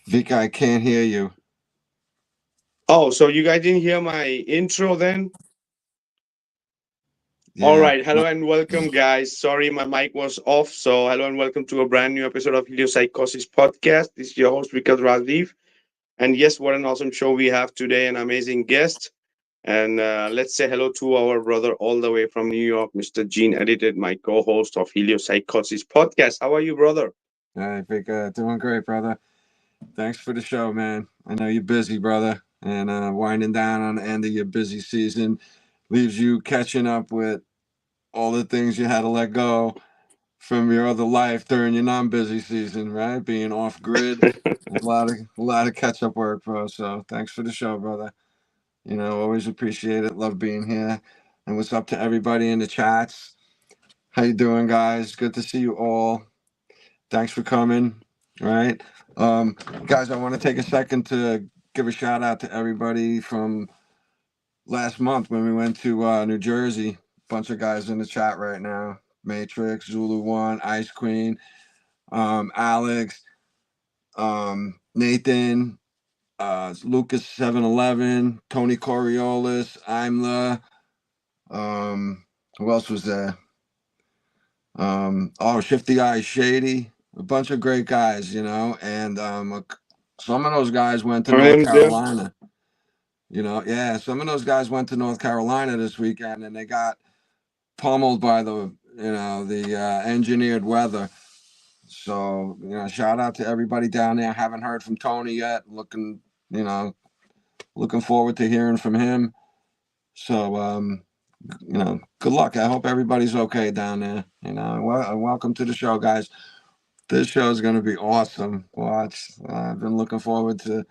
Vikka, I can't hear you. Oh, so you guys didn't hear my intro then? All Yeah. right. Hello and welcome, guys. Sorry, my mic was off. So, hello and welcome to a brand new episode of Heliopsychosis podcast. This is your host, Vikka Draziv. And yes, what an awesome show we have today, an amazing guest. And let's say hello to our brother all the way from New York, Mr. Gene Edited, my co host of Heliopsychosis podcast. How are you, brother? Hey, Vikka, doing great, brother. Thanks for the show, man. I know you're busy, brother, and winding down on the end of your busy season leaves you catching up with all the things you had to let go from your other life during your non-busy season, right? Being off grid, a lot of catch-up work, bro. So thanks for the show, brother. Always appreciate it. Love being here. And what's up to everybody in the chats? How you doing, guys? Good to see you all. Thanks for coming. All right. Um, Guys, I want to take a second to give a shout out to everybody from last month when we went to New Jersey. Bunch of guys in the chat right now. Matrix, Zulu One, Ice Queen, Alex, Nathan, Lucas 711, Tony Coriolis, Imla. Who else was there? Shifty Eyes Shady, a bunch of great guys, and some of those guys went to Her North name's there. Carolina. Yeah, some of those guys went to North Carolina this weekend, and they got pummeled by the engineered weather. So shout out to everybody down there. Haven't heard from Tony yet. You know, looking forward to hearing from him. So good luck. I hope everybody's okay down there. Welcome to the show, guys. This show is going to be awesome. Watch. I've been looking forward to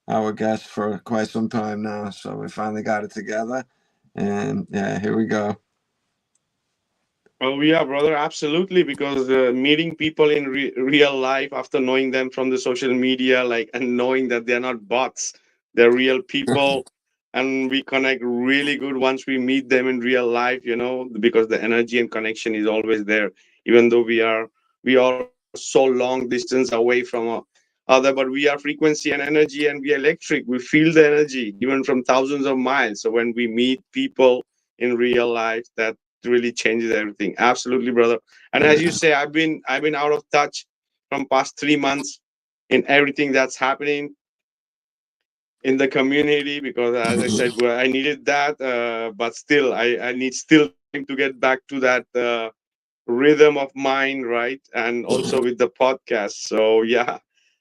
our guest for quite some time now. So we finally got it together. And yeah, here we go. Oh, yeah, brother, absolutely. Because meeting people in real life after knowing them from the social media, like, and knowing that they're not bots, they're real people, and we connect really good once we meet them in real life, because the energy and connection is always there, even though we all are so long distance away from other, but we are frequency and energy, and we are electric. We feel the energy even from thousands of miles. So when we meet people in real life, that really changes everything. Absolutely, brother. And as you Yeah. say, I've been out of touch from past 3 months in everything that's happening in the community, because as I said, well, I needed that, but still I need still time to get back to that rhythm of mine, right? And also with the podcast. So yeah,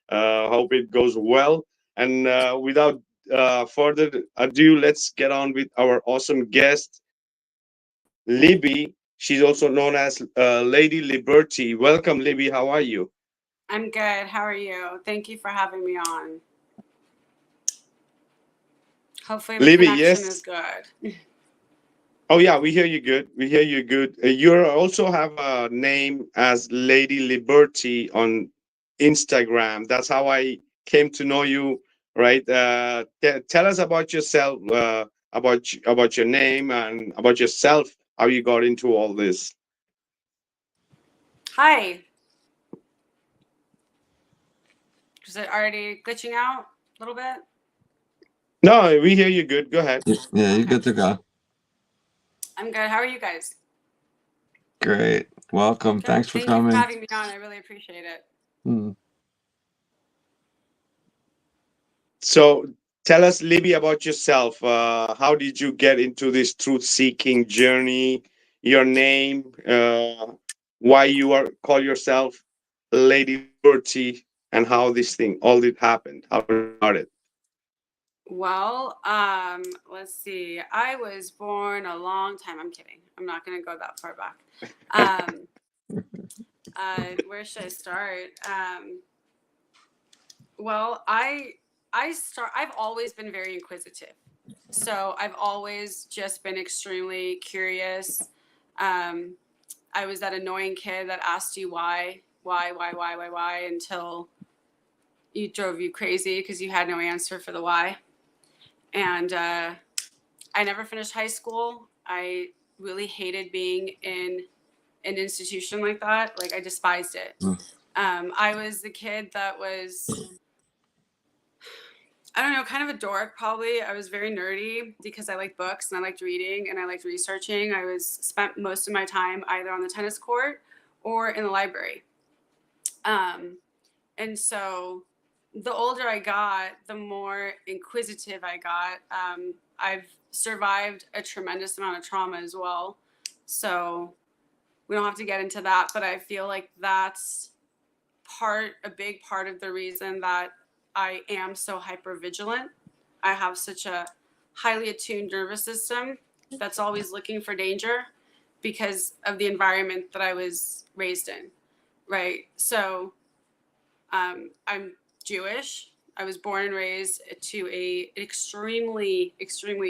hope it goes well. And without further ado, let's get on with our awesome guest, Libby. She's also known as Lady Liberty. Welcome, Libby. How are you? I'm good. How are you? Thank you for having me on. Hopefully the Libby, connection is yes. good. Oh yeah, we hear you good. We hear you good. You also have a name as Lady Liberty on Instagram. That's how I came to know you, right? Tell us about yourself, about your name and about yourself. How you got into all this? Hi. Is it already glitching out a little bit? No, we hear you good. Go ahead. Yeah, you're Okay. good to go. I'm good. How are you guys? Great. Welcome. Good. Thanks for Thank you for coming. having me on. I really appreciate it. Hmm. So tell us, Libby, about yourself. How did you get into this truth-seeking journey? Your name, why you are call yourself Lady Liberty, and how this thing all it happened, how it started. Well, let's see. I was born a long time. I'm kidding. I'm not going to go that far back. Um, where should I start? Well, I've always been very inquisitive. So I've always just been extremely curious. Um, I was that annoying kid that asked you why, until it drove you crazy because you had no answer for the why. And I never finished high school. I really hated being in an institution like that. Like, I despised it. I was the kid that was I don't know, kind of a dork probably. I was very nerdy because I liked books and I liked reading and I liked researching. I was spent most of my time either on the tennis court or in the library. And so the older I got, the more inquisitive I got. I've survived a tremendous amount of trauma as well. So we don't have to get into that, but I feel like that's a big part of the reason that I am so hyper vigilant. I have such a highly attuned nervous system that's always looking for danger because of the environment that I was raised in, right? So I'm Jewish. I was born and raised to a extremely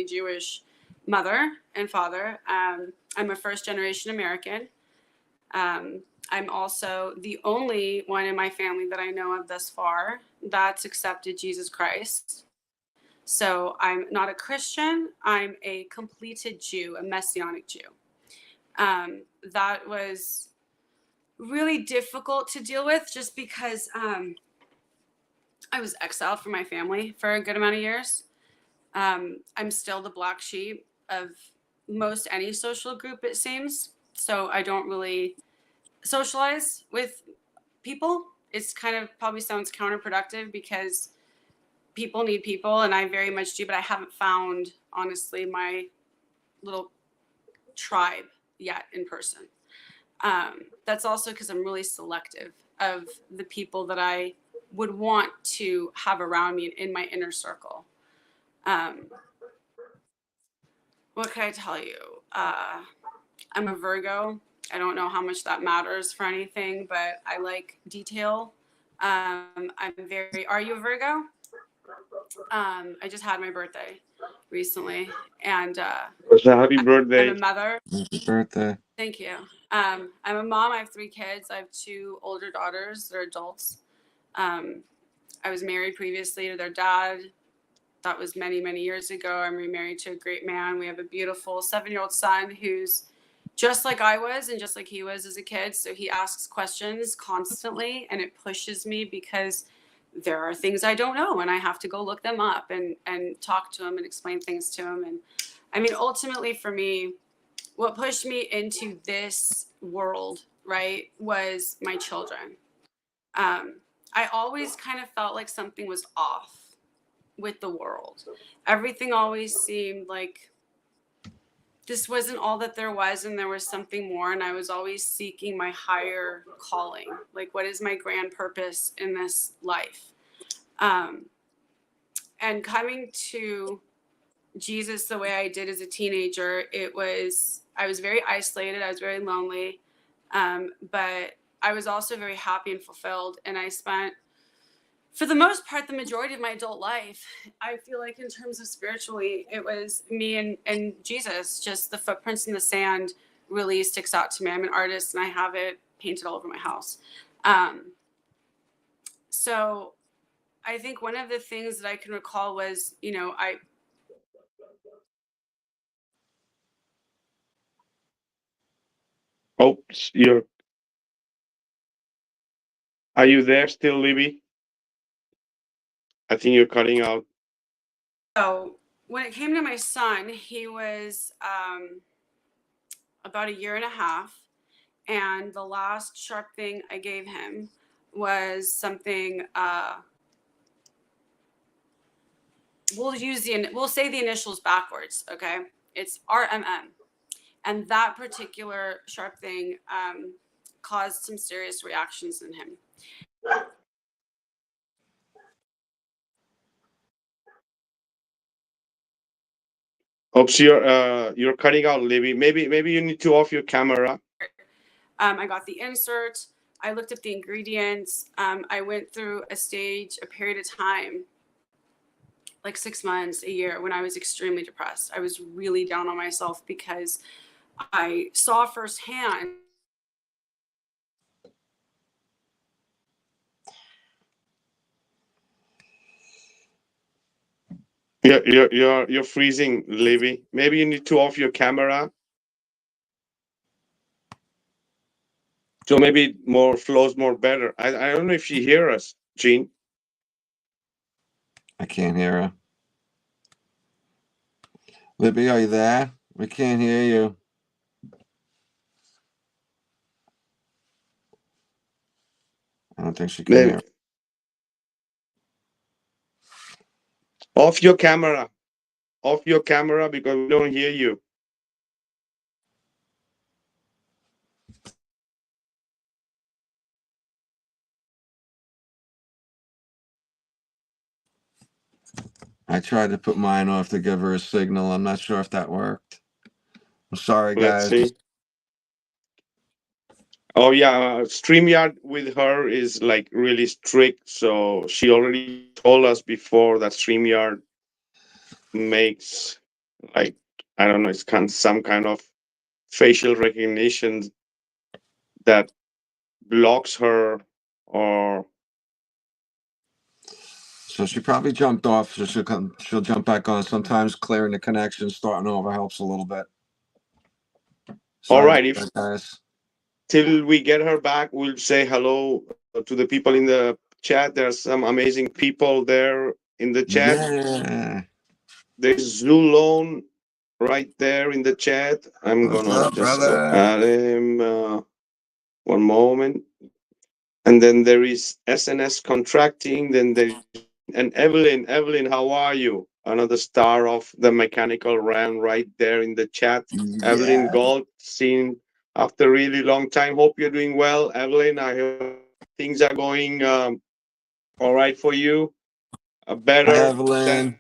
Jewish mother and father. I'm a first generation American. I'm also the only one in my family that I know of thus far that's accepted Jesus Christ. So I'm not a Christian. I'm a completed Jew, a Messianic Jew. That was really difficult to deal with just because I was exiled from my family for a good amount of years. I'm still the black sheep of most any social group, it seems. So I don't really socialize with people. It's kind of probably sounds counterproductive because people need people and I very much do, but I haven't found honestly my little tribe yet in person. That's also because I'm really selective of the people that I would want to have around me in my inner circle. What can I tell you? I'm a Virgo. I don't know how much that matters for anything, but I like detail. Are you a Virgo? I just had my birthday recently and So happy birthday. I'm a mother. Happy birthday. Thank you. I'm a mom. I have 3 kids. I have 2 older daughters. They're adults. I was married previously to their dad. That was many, many years ago. I'm remarried to a great man. We have a beautiful 7-year-old son who's just like I was and just like he was as a kid. So he asks questions constantly and it pushes me because there are things I don't know and I have to go look them up and talk to him and explain things to him. And I mean, ultimately for me, what pushed me into this world, right, was my children. I always kind of felt like something was off with the world. Everything always seemed like this wasn't all that there was and there was something more, and I was always seeking my higher calling. Like, what is my grand purpose in this life? And coming to Jesus the way I did as a teenager, I was very isolated. I was very lonely. But I was also very happy and fulfilled. And I spent, for the most part, the majority of my adult life, I feel like in terms of spiritually, it was me and Jesus. Just the footprints in the sand really sticks out to me. I'm an artist and I have it painted all over my house. So I think one of the things that I can recall was, Oh, are you there still, Libby? I think you're cutting out. So when it came to my son, he was about 1.5 years. And the last sharp thing I gave him was something, we'll say the initials backwards, okay? It's RMM. And that particular sharp thing caused some serious reactions in him. Oops, you're cutting out, Libby. Maybe you need to off your camera. I got the insert. I looked up the ingredients. I went through a period of time, like 6 months, a year, when I was extremely depressed. I was really down on myself because I saw firsthand. You're freezing, Libby. Maybe you need to off your camera. So maybe more flows more better. I don't know if you hear us, Gene. I can't hear her. Libby, are you there? We can't hear you. I don't think she can hear. Off your camera. Off your camera because we don't hear you. I tried to put mine off to give her a signal. I'm not sure if that worked. I'm sorry, Let's guys. see. Oh yeah, StreamYard with her is like really strict. So she already told us before that StreamYard makes like, I don't know, it's some kind of facial recognition that blocks her or So she probably jumped off. So she'll jump back on. Sometimes clearing the connection, starting over helps a little bit. all Sorry right, about if that, guys. till we get her back, we'll say hello to the people in the chat. There's some amazing people there in the chat. Yeah. There's Zulon right there in the chat. I'm What's gonna up, just brother? add him. One moment. And then there is SNS Contracting. Then there and Evelyn. Evelyn, how are you? Another star of the mechanical realm right there in the chat. Evelyn Yeah. Gold, seen after a really long time. Hope you're doing well, Evelyn. I hope things are going all right for you. Better Hi, than Evelyn.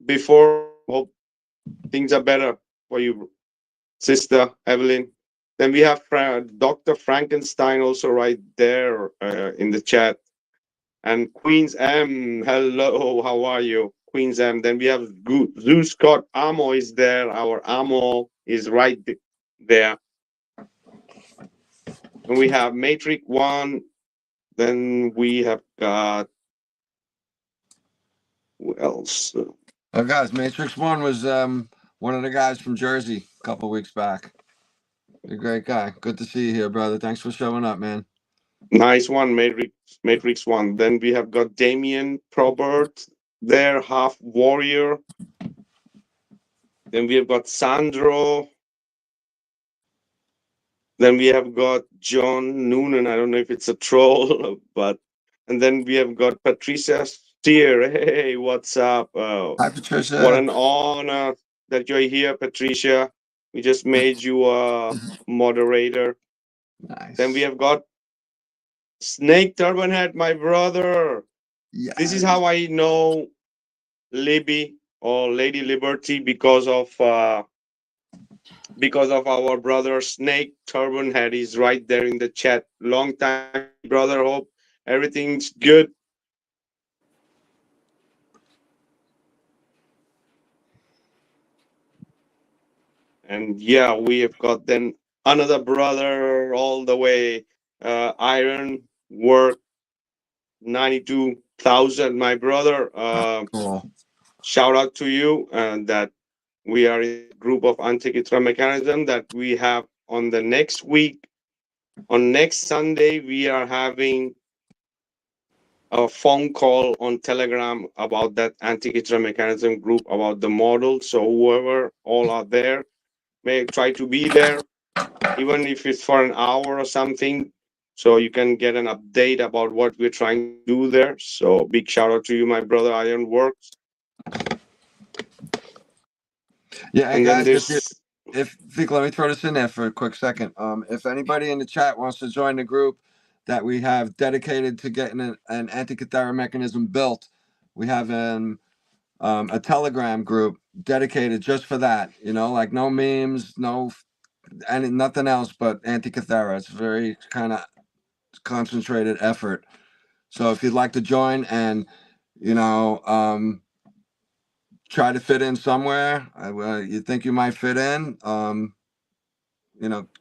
before. Hope things are better for you, sister Evelyn. Then we have Dr. Frankenstein also right there in the chat. And Queen's M, hello, how are you? Queen's M. Then we have Zeus Scott Amo is there. Our Amo is right there. And we have Matrix One. Then we have got who else? Oh, guys, Matrix One was one of the guys from Jersey a couple weeks back. You're a great guy. Good to see you here, brother. Thanks for showing up, man. Nice one, Matrix One. Then we have got Damien Probert there, half warrior. Then we have got Sandro. Then we have got John Noonan. I don't know if it's a troll, but and then we have got Patricia Steer. Hey, what's up? Hi, Patricia. What an honor that you're here, Patricia. We just made you a moderator. Nice. Then we have got Snake Turban Head, my brother. Yes. This is how I know Libby or Lady Liberty because of our brother Snake Turban Head. He's right there in the chat. Long time, brother. Hope everything's good. And yeah, we have got then another brother all the way. Iron Work 92,000, my brother. Cool. Shout out to you, and that we are in a group of Antikythera mechanism that we have on the next week. On next Sunday, we are having a phone call on Telegram about that Antikythera mechanism group, about the model. So whoever all are there may try to be there, even if it's for an hour or something, so you can get an update about what we're trying to do there. So big shout out to you, my brother Ironworks. Yeah, And guys, then there's if Vikka, let me throw this in there for a quick second. If anybody in the chat wants to join the group that we have dedicated to getting an Antikythera mechanism built, we have a Telegram group dedicated just for that. You know, like no memes, nothing else but Antikythera. It's very kind of concentrated effort. So if you'd like to join and try to fit in somewhere, you think you might fit in,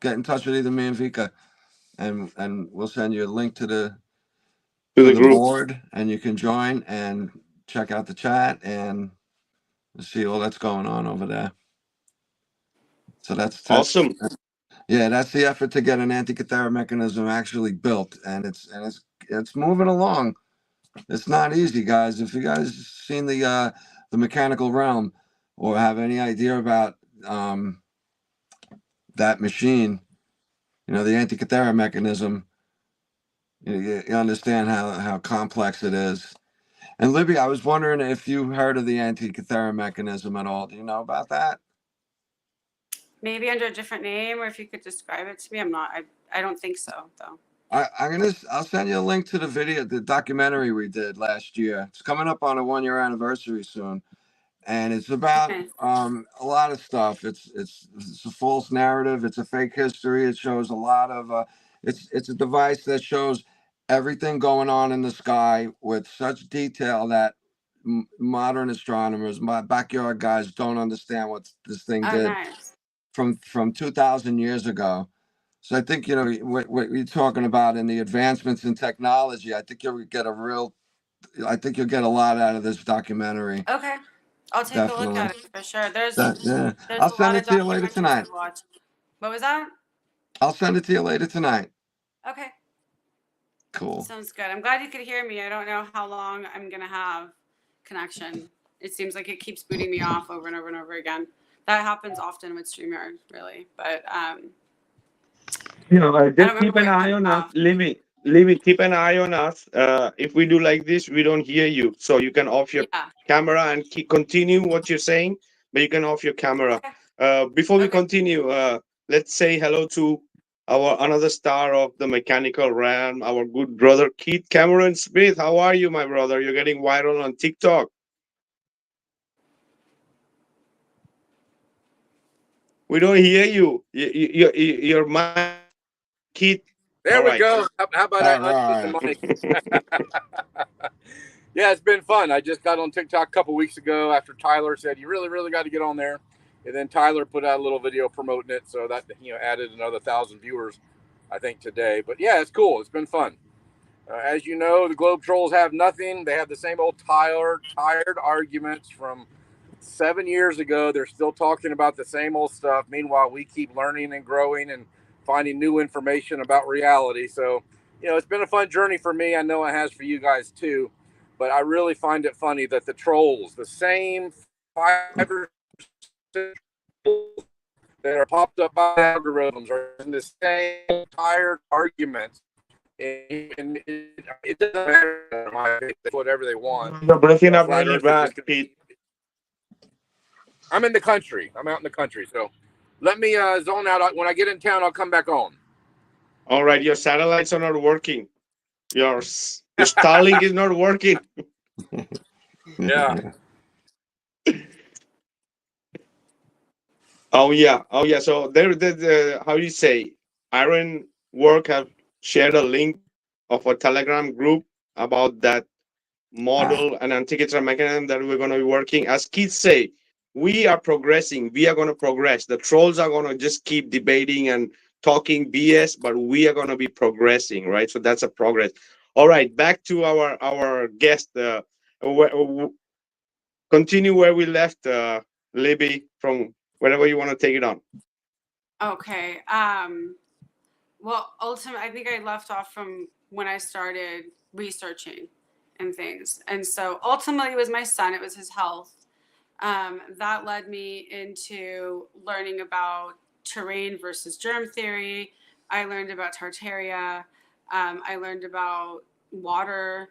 get in touch with either me and Vikka, and we'll send you a link to the group board, and you can join and check out the chat and see all that's going on over there. So that's awesome. Yeah, that's the effort to get an Antikythera mechanism actually built, and it's moving along It's not easy, guys. If you guys seen the mechanical realm or have any idea about that machine, the Antikythera mechanism, you understand how complex it is. And Libby, I was wondering if you heard of the Antikythera mechanism at all. Do you know about that? Maybe under a different name, or if you could describe it to me. I don't think so, though. I'll send you a link to the video, the documentary we did last year. It's coming up on a 1-year anniversary soon, and it's about Okay. a lot of stuff. It's a false narrative. It's a fake history. It shows a lot of it's a device that shows everything going on in the sky with such detail that modern astronomers, my backyard guys, don't understand what this thing Oh, did nice. from 2,000 years ago. So I think, what you're talking about in the advancements in technology, I think you'll get a lot out of this documentary. Okay. I'll take a look Definitely. at it for sure. There's Yeah. there's I'll a send lot it of to you later documentaries tonight. I've watched. What was that? I'll send it to you later tonight. Okay. Cool. Sounds good. I'm glad you could hear me. I don't know how long I'm gonna have connection. It seems like it keeps booting me off over and over and over again. That happens often with StreamYard, really. But Just keep an eye on us. Libby, keep an eye on us. If we do like this, we don't hear you. So you can off your yeah. camera and continue what you're saying, but you can off your camera. Okay. Before we Okay. continue, let's say hello to our another star of the mechanical realm, our good brother Keith Cameron Smith. How are you, my brother? You're getting viral on TikTok. We don't hear you. Your mic, Keith. There All we right. go. How about I All unmute right. the mic? Yeah, it's been fun. I just got on TikTok a couple weeks ago after Tyler said you really, really got to get on there, and then Tyler put out a little video promoting it, so that added another 1,000 viewers, I think today. But yeah, it's cool. It's been fun. As you know, the Globe Trolls have nothing. They have the same old tired arguments from 7 years ago. They're still talking about the same old stuff. Meanwhile, we keep learning and growing and finding new information about reality. So, it's been a fun journey for me. I know it has for you guys too. But I really find it funny that the trolls, the same 5 or 6 that are popped up by algorithms, are in the same tired arguments. And it doesn't matter. Whatever they want. You're breaking up really bad, Pete. I'm in the country. I'm out in the country. So let me zone out. When I get in town, I'll come back on. All right. Your satellites are not working. Your Starlink is not working. Yeah. Oh yeah. So how do you say? Iron Work have shared a link of a Telegram group about that model and Antikythera mechanism that we're going to be working. As kids say, we are progressing. We are going to progress. The trolls are going to just keep debating and talking BS, but we are going to be progressing, right? So that's a progress. All right, back to our guest. Continue where we left, Libby, from wherever you want to take it on. Okay. Well, ultimately, I think I left off from when I started researching and things. And so ultimately, it was my son, it was his health. That led me into learning about terrain versus germ theory. I learned about Tartaria. I learned about water.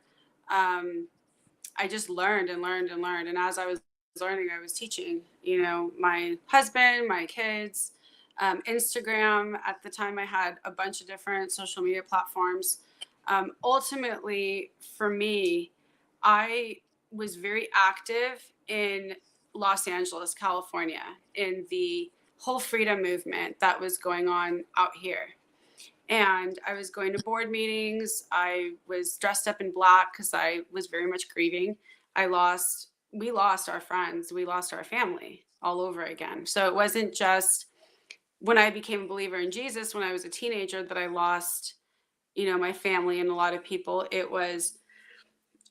I just learned and learned and learned. And as I was learning, I was teaching, my husband, my kids. Instagram, at the time I had a bunch of different social media platforms. Ultimately, for me, I was very active in Los Angeles, California, in the whole freedom movement that was going on out here. And I was going to board meetings. I was dressed up in black because I was very much grieving. We lost our friends. We lost our family all over again. So it wasn't just when I became a believer in Jesus, when I was a teenager, that I lost, my family and a lot of people. It was,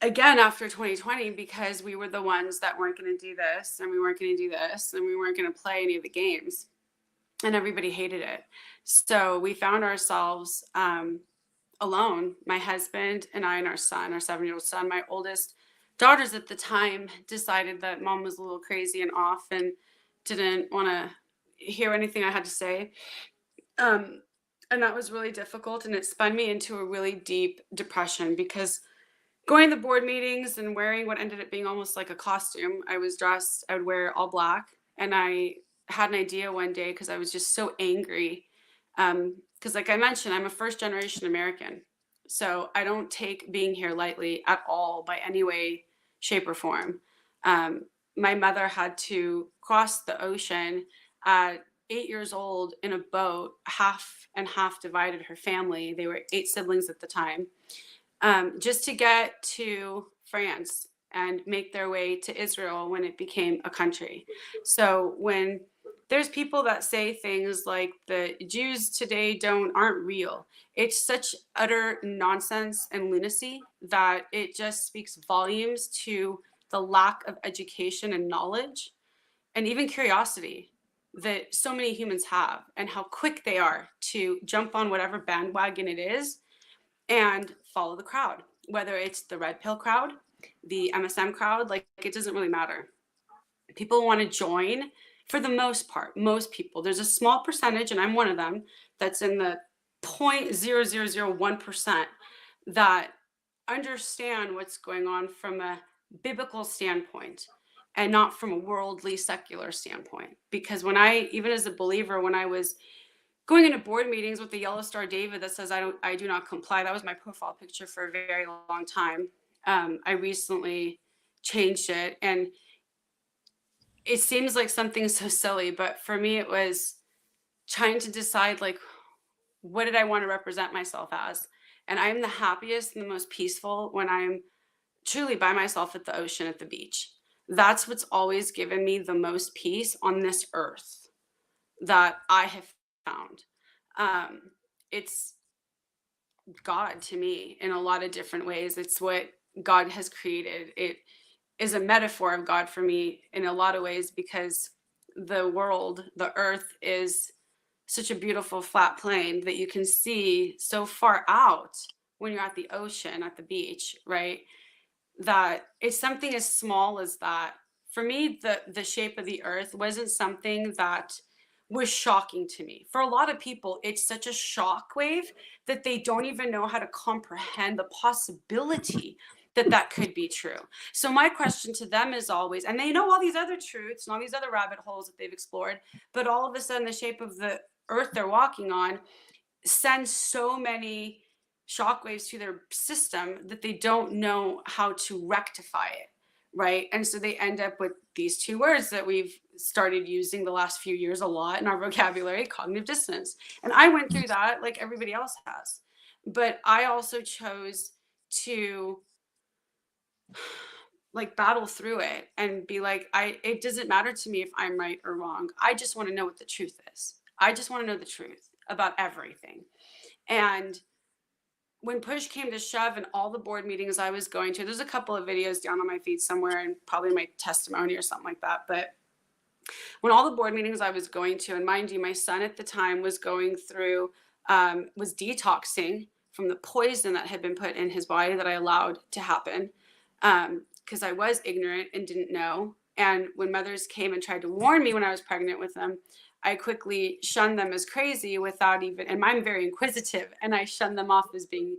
again, after 2020, because we were the ones that weren't going to do this, and we weren't going to do this, and we weren't going to play any of the games, and everybody hated it. So we found ourselves alone, my husband and I and our son, our 7-year-old son. My oldest daughters at the time decided that mom was a little crazy and off and didn't want to hear anything I had to say. And that was really difficult, and it spun me into a really deep depression, because going to board meetings and wearing what ended up being almost like a costume, I would wear all black, and I had an idea one day, because I was just so angry, because like I mentioned, I'm a first generation American, so I don't take being here lightly at all by any way, shape, or form. My mother had to cross the ocean at 8 years old in a boat, half and half divided her family. They were 8 siblings at the time, just to get to France and make their way to Israel when it became a country. So when there's people that say things like the Jews today aren't real, it's such utter nonsense and lunacy that it just speaks volumes to the lack of education and knowledge and even curiosity that so many humans have, and how quick they are to jump on whatever bandwagon it is and follow the crowd, whether it's the red pill crowd, the MSM crowd, like it doesn't really matter. People want to join, for the most part, most people. There's a small percentage, and I'm one of them, that's in the 0.0001% that understand what's going on from a biblical standpoint and not from a worldly secular standpoint. Because even as a believer, when I was going into board meetings with the yellow star David that says I do not comply, that was my profile picture for a very long time. I recently changed it, and it seems like something so silly, but for me it was trying to decide, like, what did I want to represent myself as? And I'm the happiest and the most peaceful when I'm truly by myself at the ocean, at the beach. That's what's always given me the most peace on this earth that I have found. It's God to me in a lot of different ways. It's what God has created. It is a metaphor of God for me in a lot of ways, because the world, the earth, is such a beautiful flat plane that you can see so far out when you're at the ocean, at the beach, right? That it's something as small as that. For me, the shape of the earth wasn't something that was shocking to me. For a lot of people, it's such a shock wave that they don't even know how to comprehend the possibility that could be true. So my question to them is always, and they know all these other truths and all these other rabbit holes that they've explored, but all of a sudden the shape of the earth they're walking on sends so many shockwaves to their system that they don't know how to rectify it, right? And so they end up with these 2 words that we've started using the last few years a lot in our vocabulary: cognitive dissonance. And I went through that like everybody else has, but I also chose to like battle through it and be like, it doesn't matter to me if I'm right or wrong. I just want to know what the truth is. I just want to know the truth about everything. And when push came to shove, and all the board meetings I was going to, there's a couple of videos down on my feed somewhere, and probably my testimony or something like that. But when all the board meetings I was going to, and mind you, my son at the time was going through, was detoxing from the poison that had been put in his body that I allowed to happen, because I was ignorant and didn't know. And when mothers came and tried to warn me when I was pregnant with them, I quickly shunned them as crazy without even, and I'm very inquisitive, and I shunned them off as being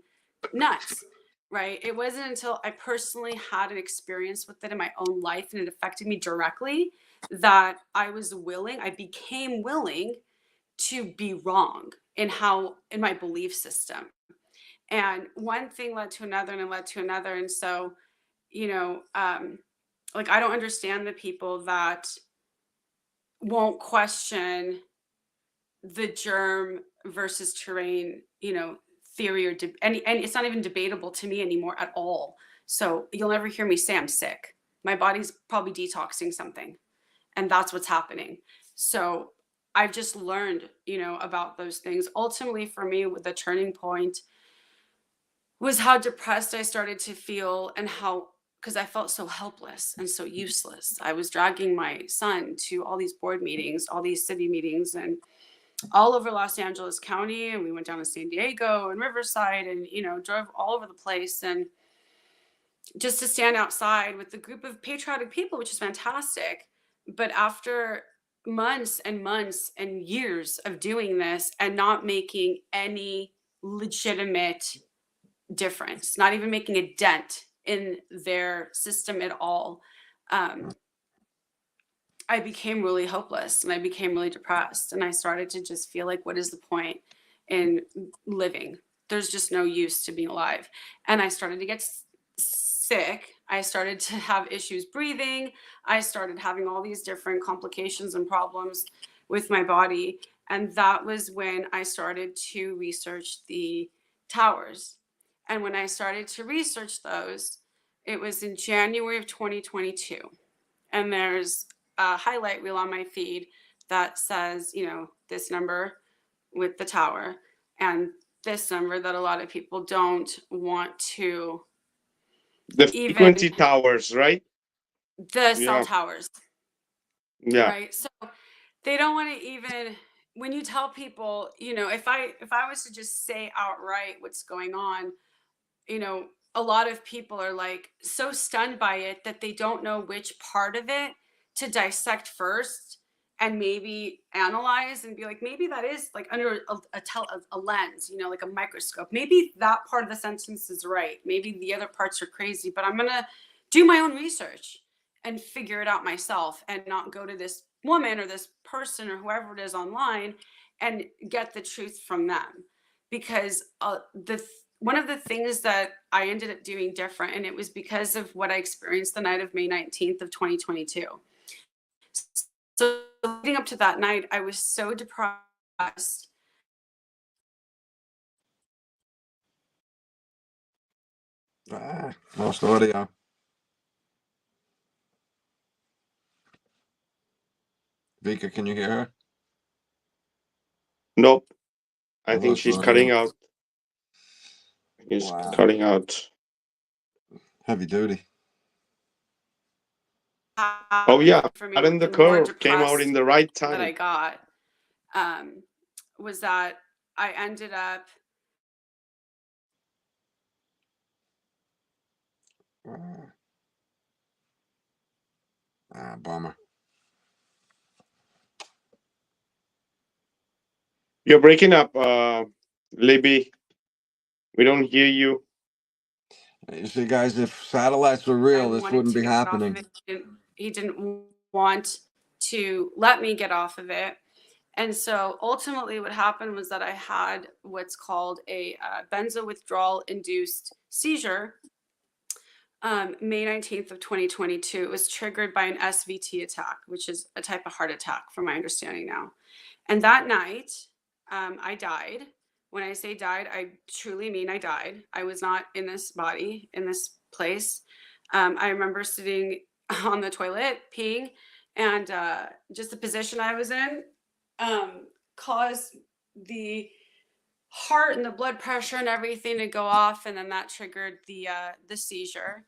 nuts, right? It wasn't until I personally had an experience with it in my own life and it affected me directly that I became willing to be wrong in my belief system. And one thing led to another, and it led to another. And so, like, I don't understand the people that won't question the germ versus terrain, theory, or and it's not even debatable to me anymore at all. So you'll never hear me say I'm sick. My body's probably detoxing something, and that's what's happening. So I've just learned, about those things. Ultimately, for me, the turning point was how depressed I started to feel, and because I felt so helpless and so useless. I was dragging my son to all these board meetings, all these city meetings, and all over Los Angeles County, and we went down to San Diego and Riverside, and drove all over the place, and just to stand outside with a group of patriotic people, which is fantastic. But after months and months and years of doing this and not making any legitimate difference, not even making a dent in their system at all, I became really hopeless, and I became really depressed, and I started to just feel like, what is the point in living? There's just no use to being alive. And I started to get sick. I started to have issues breathing. I started having all these different complications and problems with my body. And that was when I started to research the towers. And when I started to research those, it was in January of 2022. And there's a highlight reel on my feed that says, this number with the tower, and this number that a lot of people don't want to. The frequency towers, right? The cell towers. Yeah. Right. So they don't want to even, when you tell people, if I was to just say outright what's going on, a lot of people are like so stunned by it that they don't know which part of it to dissect first and maybe analyze and be like, maybe that is like under a lens, like a microscope. Maybe that part of the sentence is right. Maybe the other parts are crazy, but I'm going to do my own research and figure it out myself, and not go to this woman or this person or whoever it is online and get the truth from them. Because one of the things that I ended up doing different, and it was because of what I experienced the night of May 19th of 2022. So leading up to that night, I was so depressed. Lost audio. Vikka, can you hear her? Nope. I think she's cutting out. He's cutting out. Heavy duty. Oh yeah, and the curve came out in the right time. That I got was that I ended up Bummer. You're breaking up, Libby. We don't hear you. You see, guys, if satellites were real, this wouldn't be happening. He didn't want to let me get off of it. And so ultimately what happened was that I had what's called a benzo withdrawal induced seizure. May 19th of 2022. It was triggered by an SVT attack, which is a type of heart attack from my understanding now. And that night, I died. When I say died, I truly mean I died. I was not in this body, in this place. I remember sitting on the toilet, peeing, and just the position I was in caused the heart and the blood pressure and everything to go off, and then that triggered the seizure.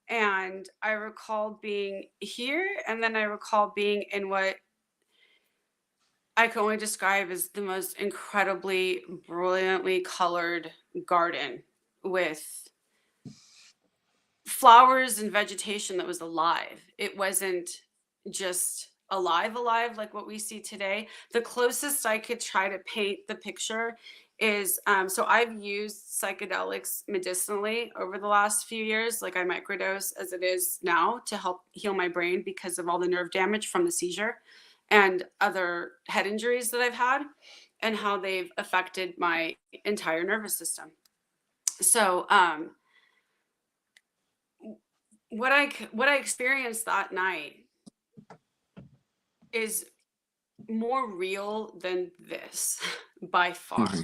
And I recall being here, and then I recall being in what I can only describe as the most incredibly brilliantly colored garden with flowers and vegetation that was alive. It wasn't just alive like what we see today. The closest I could try to paint the picture is so I've used psychedelics medicinally over the last few years. Like I microdose as it is now to help heal my brain because of all the nerve damage from the seizure and other head injuries that I've had, and how they've affected my entire nervous system. So what I experienced that night is more real than this by far. Mm-hmm.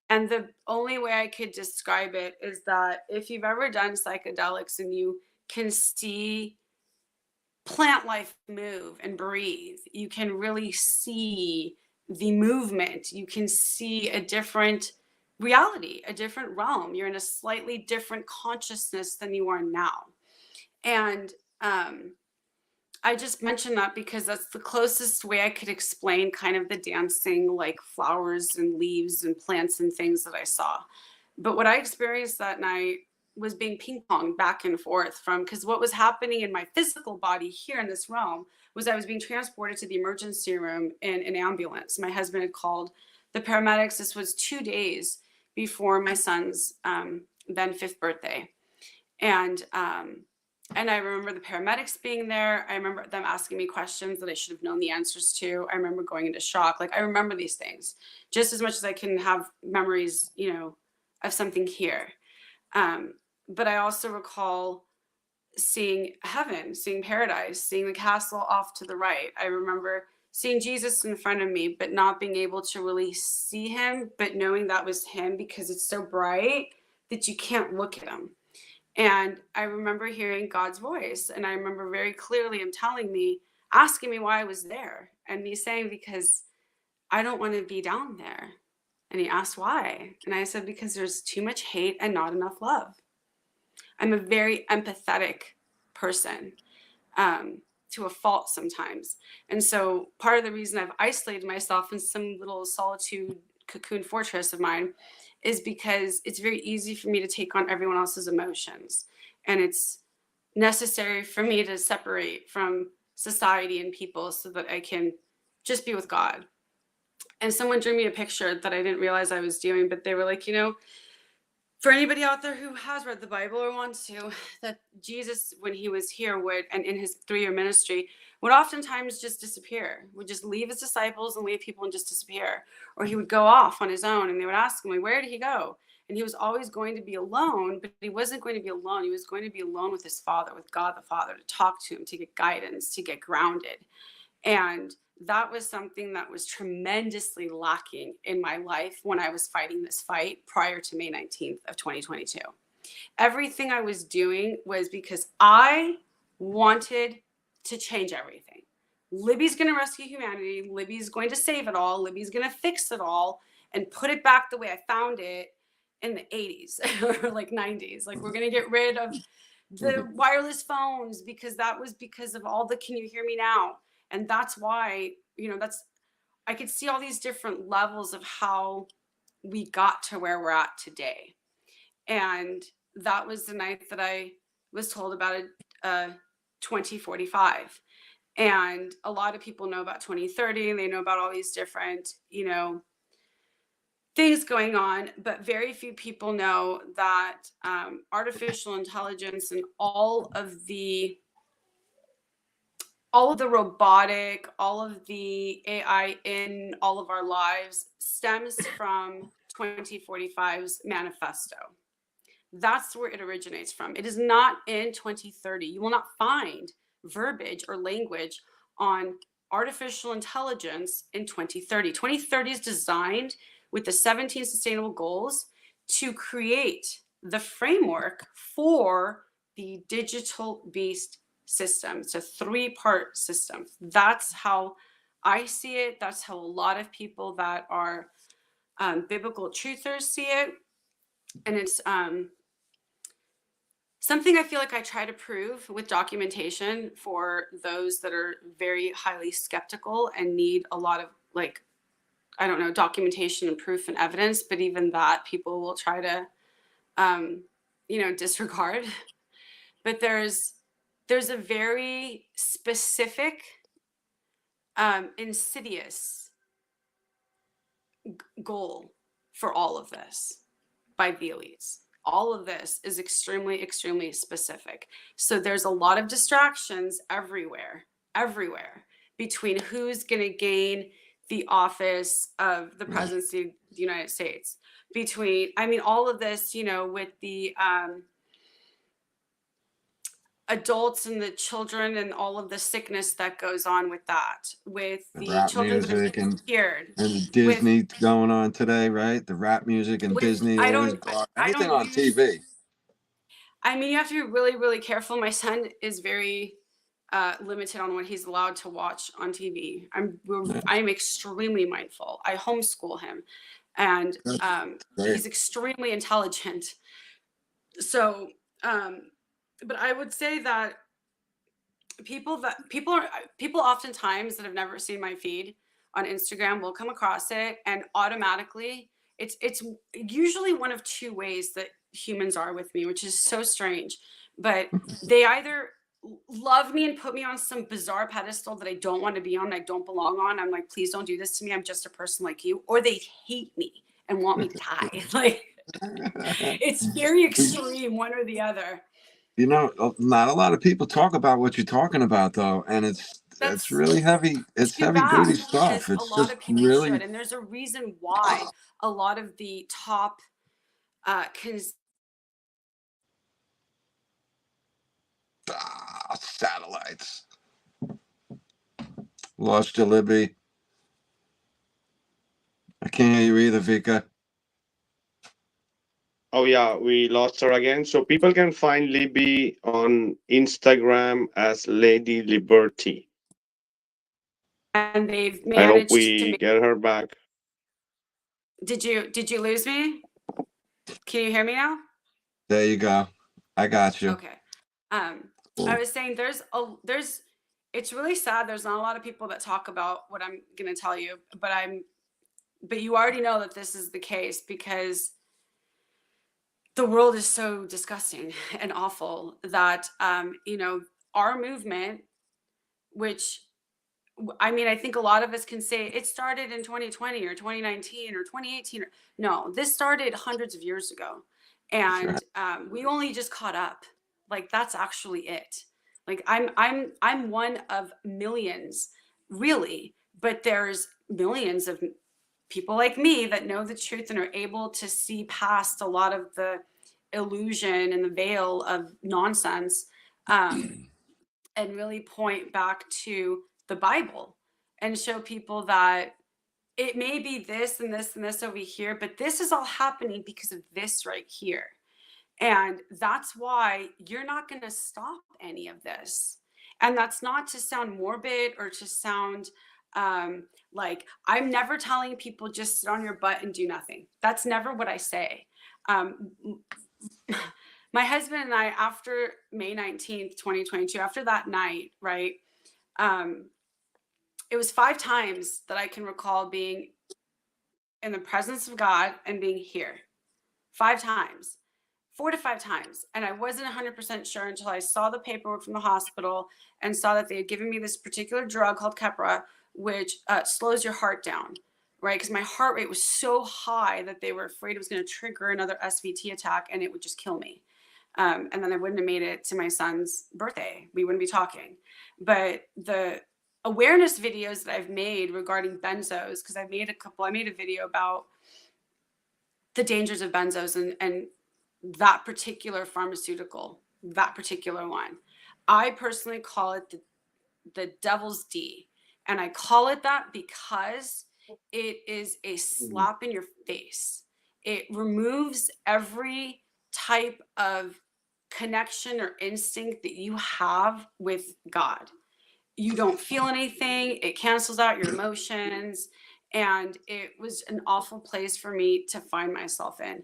And the only way I could describe it is that if you've ever done psychedelics and you can see plant life move and breathe, you can really see the movement. You can see a different reality, a different realm. You're in a slightly different consciousness than you are now. And I just mentioned that because that's the closest way I could explain kind of the dancing, like flowers and leaves and plants and things that I saw. But what I experienced that night was being ping ponged back and forth from, because what was happening in my physical body here in this realm was I was being transported to the emergency room in an ambulance. My husband had called the paramedics. This was 2 days before my son's then 5th birthday. And I remember the paramedics being there. I remember them asking me questions that I should have known the answers to. I remember going into shock. Like, I remember these things just as much as I can have memories, you know, of something here. But I also recall seeing heaven, seeing paradise, seeing the castle off to the right. I remember seeing Jesus in front of me, but not being able to really see him, but knowing that was him because it's so bright that you can't look at him. And I remember hearing God's voice, and I remember very clearly him telling me, asking me why I was there, and me saying, because I don't want to be down there. And he asked why. And I said, because there's too much hate and not enough love. I'm a very empathetic person, to a fault sometimes. And so part of the reason I've isolated myself in some little solitude cocoon fortress of mine is because it's very easy for me to take on everyone else's emotions. And it's necessary for me to separate from society and people so that I can just be with God. And someone drew me a picture that I didn't realize I was doing, but they were like, you know, for anybody out there who has read the Bible or wants to, that Jesus, when he was here, would, and in his 3-year ministry, would oftentimes just disappear, would just leave his disciples and leave people and just disappear. Or he would go off on his own and they would ask him, like, where did he go? And he was always going to be alone, but he wasn't going to be alone. He was going to be alone with his Father, with God the Father, to talk to him, to get guidance, to get grounded. And that was something that was tremendously lacking in my life when I was fighting this fight prior to May 19th of 2022. Everything I was doing was because I wanted to change everything. Libby's going to rescue humanity. Libby's going to save it all. Libby's going to fix it all and put it back the way I found it in the 80s or like 90s. Like, we're going to get rid of the wireless phones because that was because of all the can you hear me now? And that's why, you know, I could see all these different levels of how we got to where we're at today. And that was the night that I was told about a 2045. And a lot of people know about 2030 and they know about all these different, you know, things going on, but very few people know that artificial intelligence and all of the robotic, all of the AI in all of our lives stems from 2045's manifesto. That's where it originates from. It is not in 2030. You will not find verbiage or language on artificial intelligence in 2030. 2030 is designed with the 17 sustainable goals to create the framework for the digital beast system. It's a 3-part system. That's how I see it. That's how a lot of people that are biblical truthers see it. And it's something I feel like I try to prove with documentation for those that are very highly skeptical and need a lot of, like, I don't know, documentation and proof and evidence. But even that people will try to, you know, disregard. But there's a very specific, insidious goal for all of this by the elites. All of this is extremely, extremely specific. So there's a lot of distractions everywhere between who's going to gain the office of the presidency of the United States. Between, I mean, all of this, you know, with the adults and the children and all of the sickness that goes on with that, with the rap children that are music and scared, the Disney going on today, right? The rap music and Disney, anything on TV. I mean, you have to be really, really careful. My son is very limited on what he's allowed to watch on TV. I'm extremely mindful. I homeschool him, and he's extremely intelligent. So, but I would say that people oftentimes that have never seen my feed on Instagram will come across it, and automatically it's usually one of two ways that humans are with me, which is so strange. But they either love me and put me on some bizarre pedestal that I don't want to be on, I don't belong on. I'm like, please don't do this to me. I'm just a person like you. Or they hate me and want me to die. Like, it's very extreme, one or the other. You know, not a lot of people talk about what you're talking about, though, and it's really heavy. It's Too heavy bad, duty stuff. because a It's lot just of people really should, and there's a reason why a lot of the top satellites. Lost you, Libby. I can't hear you either, Vikka. Oh yeah, we lost her again. So people can find Libby on Instagram as Lady Liberty. and they've I hope managed to we make. get her back. Did you lose me? Can you hear me now? There you go. I got you. Okay. I was saying it's really sad. There's not a lot of people that talk about what I'm going to tell you, but you already know that this is the case, because the world is so disgusting and awful that, our movement, which, I mean, I think a lot of us can say it started in 2020 or 2019 or 2018. No, this started hundreds of years ago. And we only just caught up. Like, that's actually it. Like, I'm one of millions, really, but there's millions of people like me that know the truth and are able to see past a lot of the illusion and the veil of nonsense, and really point back to the Bible and show people that it may be this and this and this over here, but this is all happening because of this right here. And that's why you're not going to stop any of this. And that's not to sound morbid or to sound like, I'm never telling people just sit on your butt and do nothing. That's never what I say. My husband and I, after May 19th, 2022, after that night, right, it was 5 times that I can recall being in the presence of God and being here. 5 times. 4 to 5 times. And I wasn't 100% sure until I saw the paperwork from the hospital and saw that they had given me this particular drug called Keppra, which slows your heart down, right? Because my heart rate was so high that they were afraid it was going to trigger another SVT attack and it would just kill me. And then I wouldn't have made it to my son's birthday. We wouldn't be talking. But the awareness videos that I've made regarding benzos, because I made a video about the dangers of benzos and that particular pharmaceutical, that particular one. I personally call it the devil's D. And I call it that because it is a slap in your face. It removes every type of connection or instinct that you have with God. You don't feel anything. It cancels out your emotions. And it was an awful place for me to find myself in.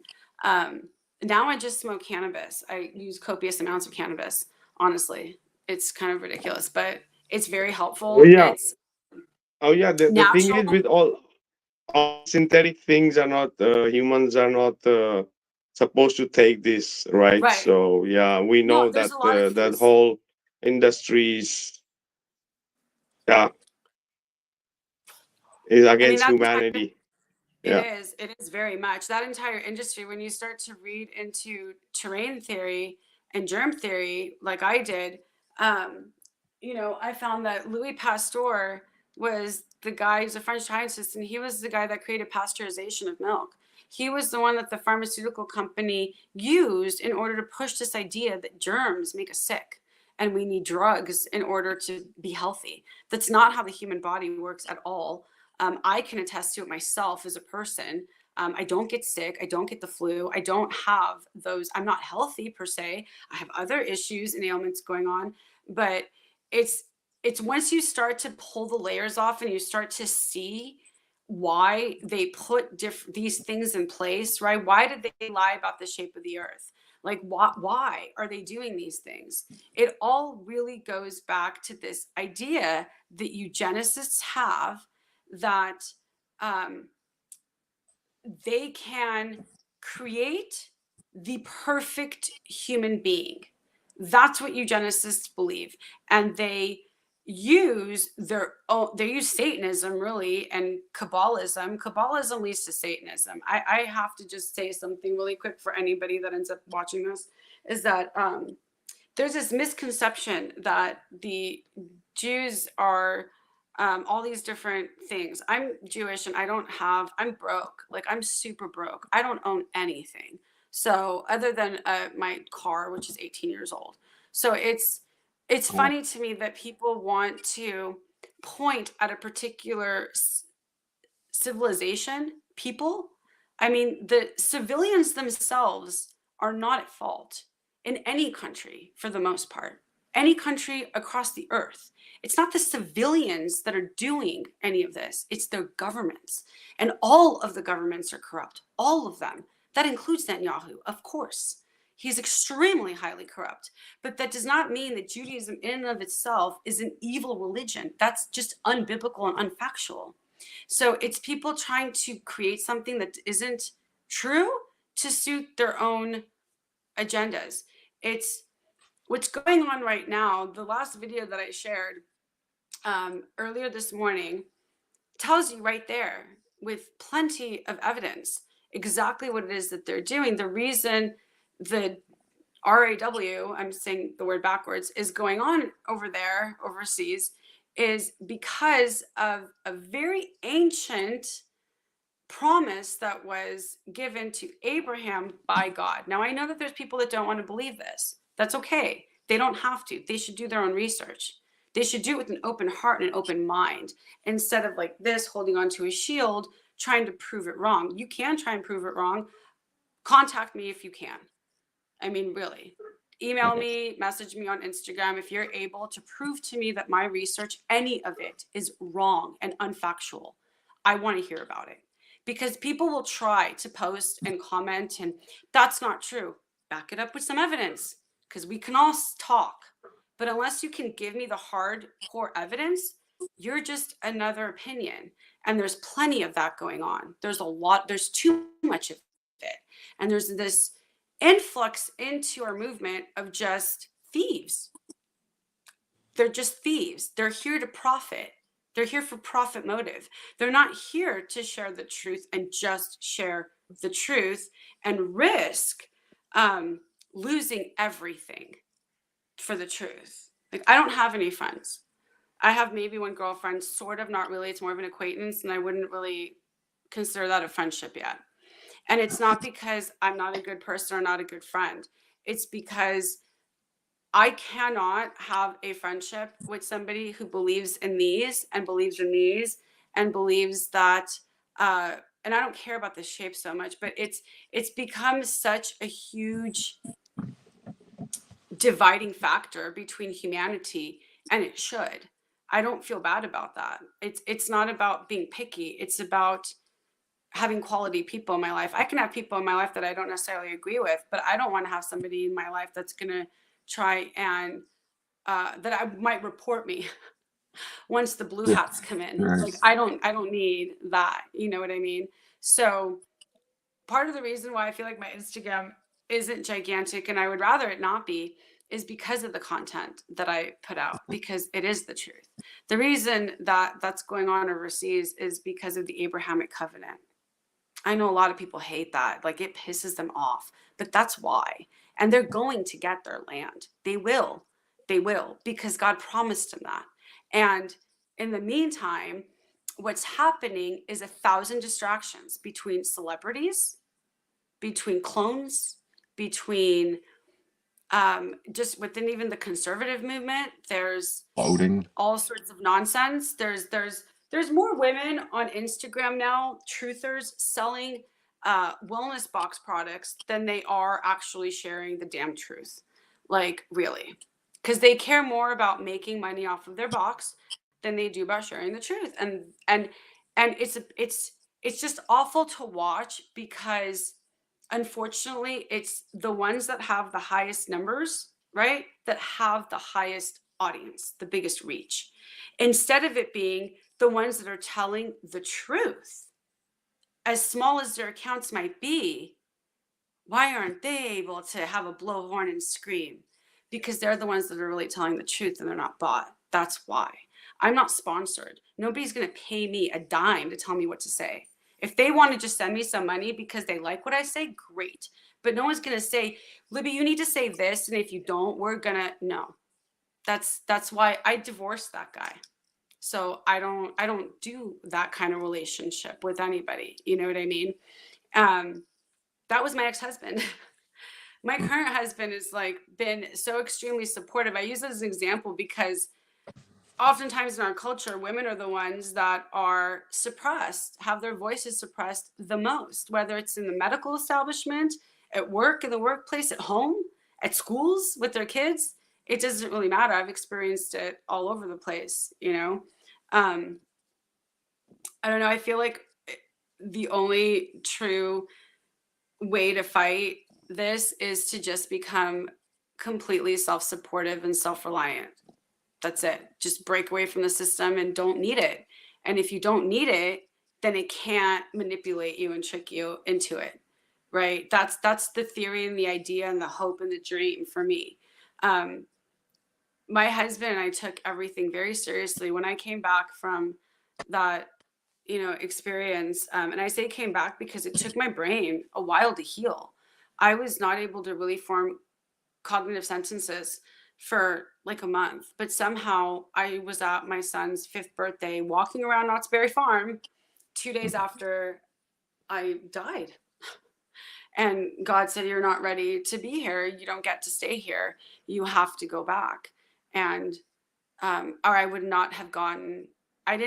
Now I just smoke cannabis. I use copious amounts of cannabis. Honestly, it's kind of ridiculous, but it's very helpful. Oh yeah. It's The thing is, with all synthetic things are not, humans are not supposed to take this, right? Right. So yeah, we know No, there's that a lot of that things. whole industry is against humanity. It is very much that entire industry. When you start to read into terrain theory and germ theory, like I did, I found that Louis Pasteur was the guy who's a French scientist, and he was the guy that created pasteurization of milk. He was the one that the pharmaceutical company used in order to push this idea that germs make us sick and we need drugs in order to be healthy. That's not how the human body works at all. I can attest to it myself as a person. I don't get sick. I don't get the flu. I don't have those. I'm not healthy per se. I have other issues and ailments going on, but it's once you start to pull the layers off and you start to see why they put these things in place, right? Why did they lie about the shape of the earth? Like, why are they doing these things? It all really goes back to this idea that eugenicists have, that they can create the perfect human being. That's what eugenicists believe. And they use they use Satanism, really, and Kabbalism. Kabbalism leads to Satanism. I have to just say something really quick for anybody that ends up watching this, is that there's this misconception that the Jews are all these different things. I'm Jewish and I'm broke. Like, I'm super broke. I don't own anything. So other than my car, which is 18 years old. So it's funny to me that people want to point at a particular civilization, people. I mean, the civilians themselves are not at fault in any country, for the most part, any country across the earth. It's not the civilians that are doing any of this. It's their governments. And all of the governments are corrupt. All of them. That includes Netanyahu, of course. He's extremely highly corrupt. But that does not mean that Judaism in and of itself is an evil religion. That's just unbiblical and unfactual. So it's people trying to create something that isn't true to suit their own agendas. It's what's going on right now. The last video that I shared earlier this morning tells you right there, with plenty of evidence, exactly what it is that they're doing. The reason the RAW, I'm saying the word backwards, is going on over there overseas is because of a very ancient promise that was given to Abraham by God. Now, I know that there's people that don't want to believe this. That's okay. They don't have to. They should do their own research. They should do it with an open heart and an open mind, instead of like this, holding onto a shield, trying to prove it wrong. You can try and prove it wrong. Contact me if you can. I mean, really. Email me, message me on Instagram if you're able to prove to me that my research, any of it, is wrong and unfactual. I want to hear about it. Because people will try to post and comment, and that's not true. Back it up with some evidence, because we can all talk. But unless you can give me the hardcore evidence, you're just another opinion. And there's plenty of that going on. There's too much of it. And there's this influx into our movement of just thieves. They're just thieves. They're here to profit. They're here for profit motive. They're not here to share the truth and just share the truth and risk losing everything for the truth. Like, I don't have any friends. I have maybe one girlfriend, sort of, not really. It's more of an acquaintance, and I wouldn't really consider that a friendship yet. And it's not because I'm not a good person or not a good friend. It's because I cannot have a friendship with somebody who believes in these and believes in these and believes that, and I don't care about the shape so much, but it's become such a huge dividing factor between humanity, and it should. I don't feel bad about that. It's not about being picky. It's about having quality people in my life. I can have people in my life that I don't necessarily agree with, but I don't want to have somebody in my life that's going to try and that I might report me once the blue hats come in. Right. Like, I don't need that. You know what I mean? So part of the reason why I feel like my Instagram isn't gigantic, and I would rather it not be, is because of the content that I put out, because it is the truth. The reason that that's going on overseas is because of the Abrahamic covenant. I know a lot of people hate that. Like, it pisses them off, but that's why. And they're going to get their land. They will, because God promised them that. And in the meantime, what's happening is 1,000 distractions between celebrities, between clones, between just within even the conservative movement. There's Voting. all sorts of nonsense. There's more women on Instagram now, truthers, selling wellness box products than they are actually sharing the damn truth. Like, really. Because they care more about making money off of their box than they do about sharing the truth. And it's just awful to watch, because unfortunately, it's the ones that have the highest numbers, right? That have the highest audience, the biggest reach, instead of it being the ones that are telling the truth. As small as their accounts might be, why aren't they able to have a blowhorn and scream? Because they're the ones that are really telling the truth and they're not bought. That's why. I'm not sponsored. Nobody's going to pay me a dime to tell me what to say. If they want to just send me some money because they like what I say, great. But no one's going to say, Libby, you need to say this. And if you don't, we're going to, no. That's why I divorced that guy. So I don't do that kind of relationship with anybody. You know what I mean? That was my ex-husband. My current husband has like been so extremely supportive. I use it as an example because oftentimes in our culture, women are the ones that are suppressed, have their voices suppressed the most, whether it's in the medical establishment, at work, in the workplace, at home, at schools with their kids. It doesn't really matter. I've experienced it all over the place, you know? I don't know. I feel like the only true way to fight this is to just become completely self-supportive and self-reliant. That's it. Just break away from the system and don't need it. And if you don't need it, then it can't manipulate you and trick you into it. Right? That's the theory and the idea and the hope and the dream for me. My husband and I took everything very seriously when I came back from that, experience. And I say came back because it took my brain a while to heal. I was not able to really form cognitive sentences for like a month, but somehow I was at my son's 5th birthday walking around Knott's Berry Farm 2 days after I died. And God said, you're not ready to be here. You don't get to stay here. You have to go back. And, or I would not have gotten, that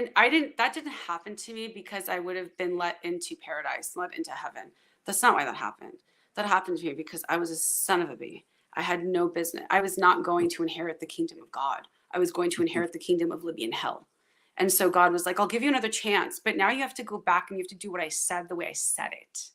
didn't happen to me because I would have been let into paradise, let into heaven. That's not why that happened. That happened to me because I was a son of a bee. I had no business. I was not going to inherit the kingdom of God. I was going to inherit the kingdom of Libyan hell. And so God was like, I'll give you another chance, but now you have to go back and you have to do what I said the way I said it.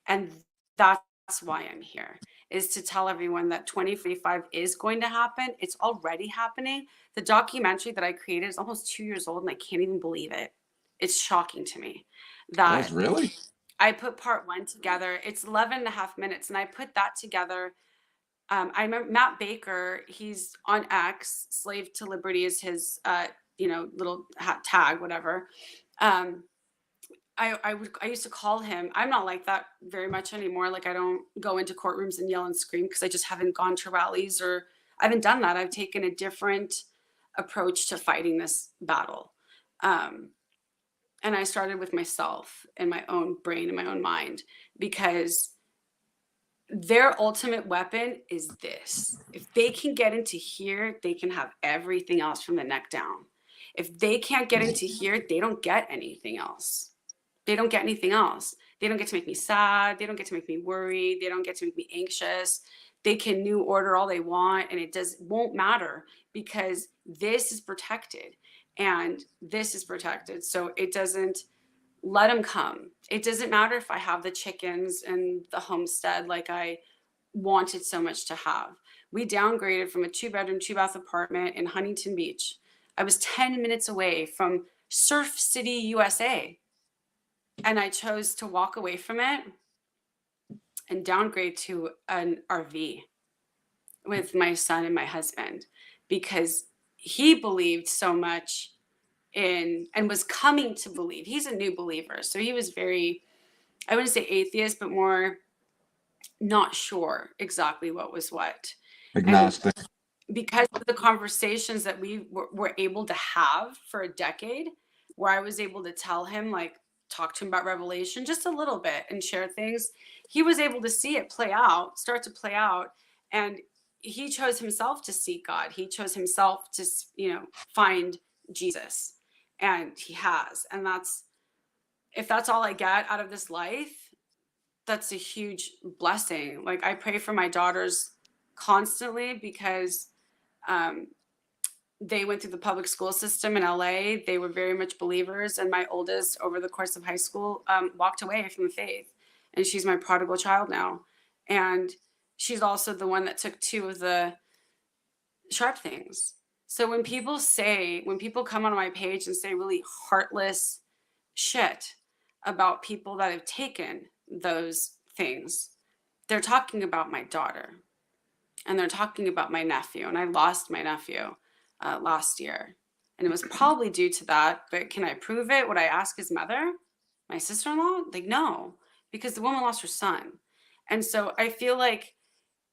And that's why I'm here, is to tell everyone that 2045 is going to happen. It's already happening. The documentary that I created is almost 2 years old and I can't even believe it. It's shocking to me that Really? I put part 1 together. It's 11 and a half minutes. And I put that together. I remember Matt Baker, he's on X, Slave to Liberty is his, little tag, whatever. I used to call him. I'm not like that very much anymore. Like I don't go into courtrooms and yell and scream because I just haven't gone to rallies or I haven't done that. I've taken a different approach to fighting this battle. And I started with myself and my own brain and my own mind because their ultimate weapon is this. If they can get into here, they can have everything else from the neck down. If they can't get into here, they don't get anything else. They don't get anything else. They don't get to make me sad. They don't get to make me worried. They don't get to make me anxious. They can new order all they want and it won't matter because this is protected and this is protected. So it doesn't let them come. It doesn't matter if I have the chickens and the homestead like I wanted so much to have. We downgraded from a 2-bedroom, 2-bath apartment in Huntington Beach. I was 10 minutes away from Surf City, USA. And I chose to walk away from it and downgrade to an RV with my son and my husband because he believed so much in and was coming to believe. He's a new believer. So he was very, I wouldn't say atheist, but more not sure exactly what was what. Agnostic. And because of the conversations that we were able to have for a decade, where I was able to tell him, like, talk to him about Revelation just a little bit and share things, he was able to see it start to play out. And he chose himself to seek God. He chose himself to, find Jesus. And he has. And if that's all I get out of this life, that's a huge blessing. Like I pray for my daughters constantly because they went through the public school system in LA. They were very much believers. And my oldest, over the course of high school, walked away from the faith and she's my prodigal child now. And she's also the one that took 2 of the sharp things. So when people come on my page and say really heartless shit about people that have taken those things, they're talking about my daughter, and they're talking about my nephew. And I lost my nephew last year, and it was probably due to that. But can I prove it? Would I ask his mother, my sister-in-law? Like, no, because the woman lost her son. And so I feel like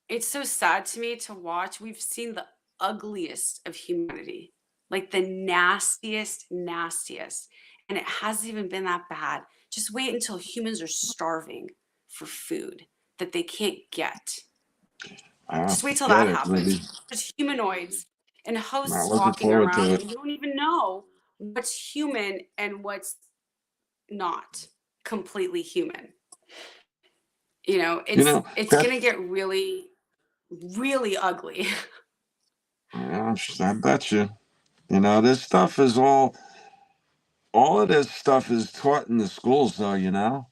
it's so sad to me to watch. We've seen the ugliest of humanity, like the nastiest, and it hasn't even been that bad. Just wait until humans are starving for food that they can't get. Just wait till that happens. There's humanoids and hosts walking around, and you don't even know what's human and what's not completely human. It's gonna get really, really ugly. Yeah, I bet you. This stuff is all of this stuff is taught in the schools, though.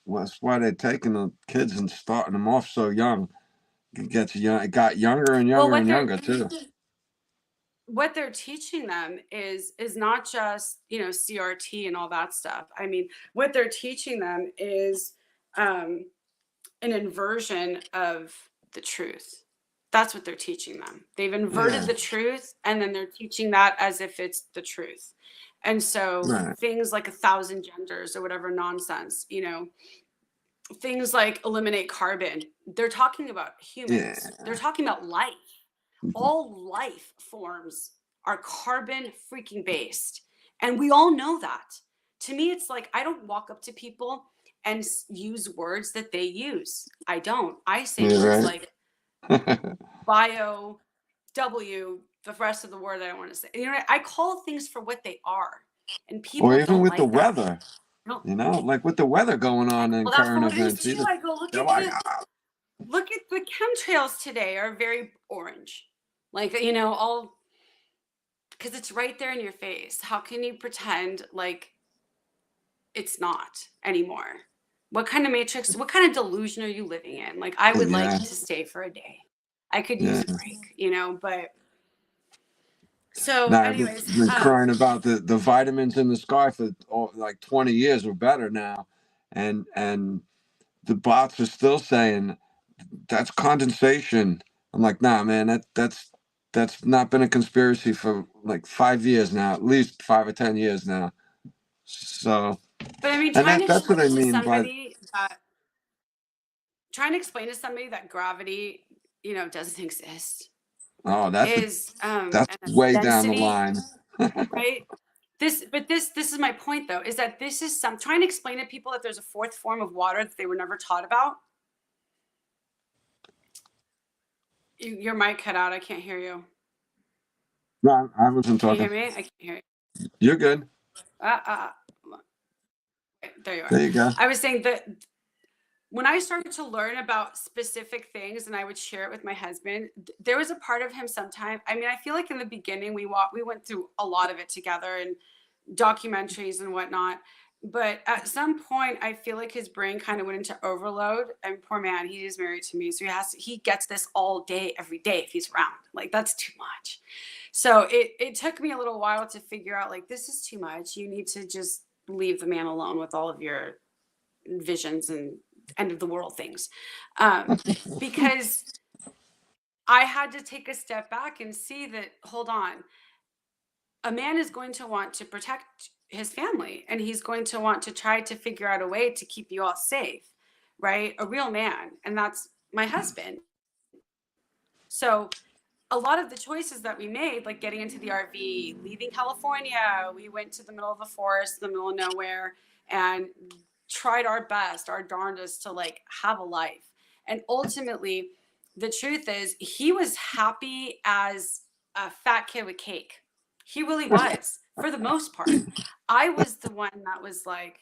That's why they're taking the kids and starting them off so young. It got younger and younger and younger too. What they're teaching them is not just CRT and all that stuff. I mean, what they're teaching them is an inversion of the truth. That's what they're teaching them. They've inverted the truth, and then they're teaching that as if it's the truth. And so things like 1,000 genders or whatever nonsense, things like eliminate carbon. They're talking about humans. Yeah. They're talking about life. All life forms are carbon freaking based. And we all know that. To me, it's like, I don't walk up to people and use words that they use. I don't. I say words like bio, W, the rest of the word I don't want to say. I call things for what they are. And people or even with like the that. weather. No. Like with the weather going on in current events. I go look at the chemtrails today are very orange. Like, all because it's right there in your face. How can you pretend like it's not anymore? What kind of matrix, what kind of delusion are you living in? Like, I would like to stay for a day. I could use a break, but so anyways. Been crying about the vitamins in the sky for like 20 years or better now. And the bots are still saying that's condensation. I'm like, nah, man, that's not been a conspiracy for like 5 years now, at least 5 or 10 years now. So, but I mean, that's what I mean by trying to explain to somebody that gravity, doesn't exist. Oh, that's way density, down the line, right? This is my point, though, is that this is trying to explain to people that there's a 4th form of water that they were never taught about. Your mic cut out. I can't hear you. No, I wasn't talking. Can you hear me? I can't hear you. You're good. There you are. There you go. I was saying that when I started to learn about specific things and I would share it with my husband, there was a part of him sometime. I mean, I feel like in the beginning we went through a lot of it together and documentaries and whatnot. But at some point, I feel like his brain kind of went into overload. And poor man, he is married to me. So he gets this all day, every day if he's around. Like, that's too much. So it took me a little while to figure out, like, this is too much. You need to just leave the man alone with all of your visions and end of the world things. Because I had to take a step back and see that, hold on, a man is going to want to protect his family, and he's going to want to try to figure out a way to keep you all safe, right? A real man. And that's my husband. So a lot of the choices that we made, like getting into the RV, leaving California, we went to the middle of the forest, the middle of nowhere, and tried our best, our darndest to like have a life. And ultimately, the truth is, he was happy as a fat kid with cake. He really was, for the most part. I was the one that was like,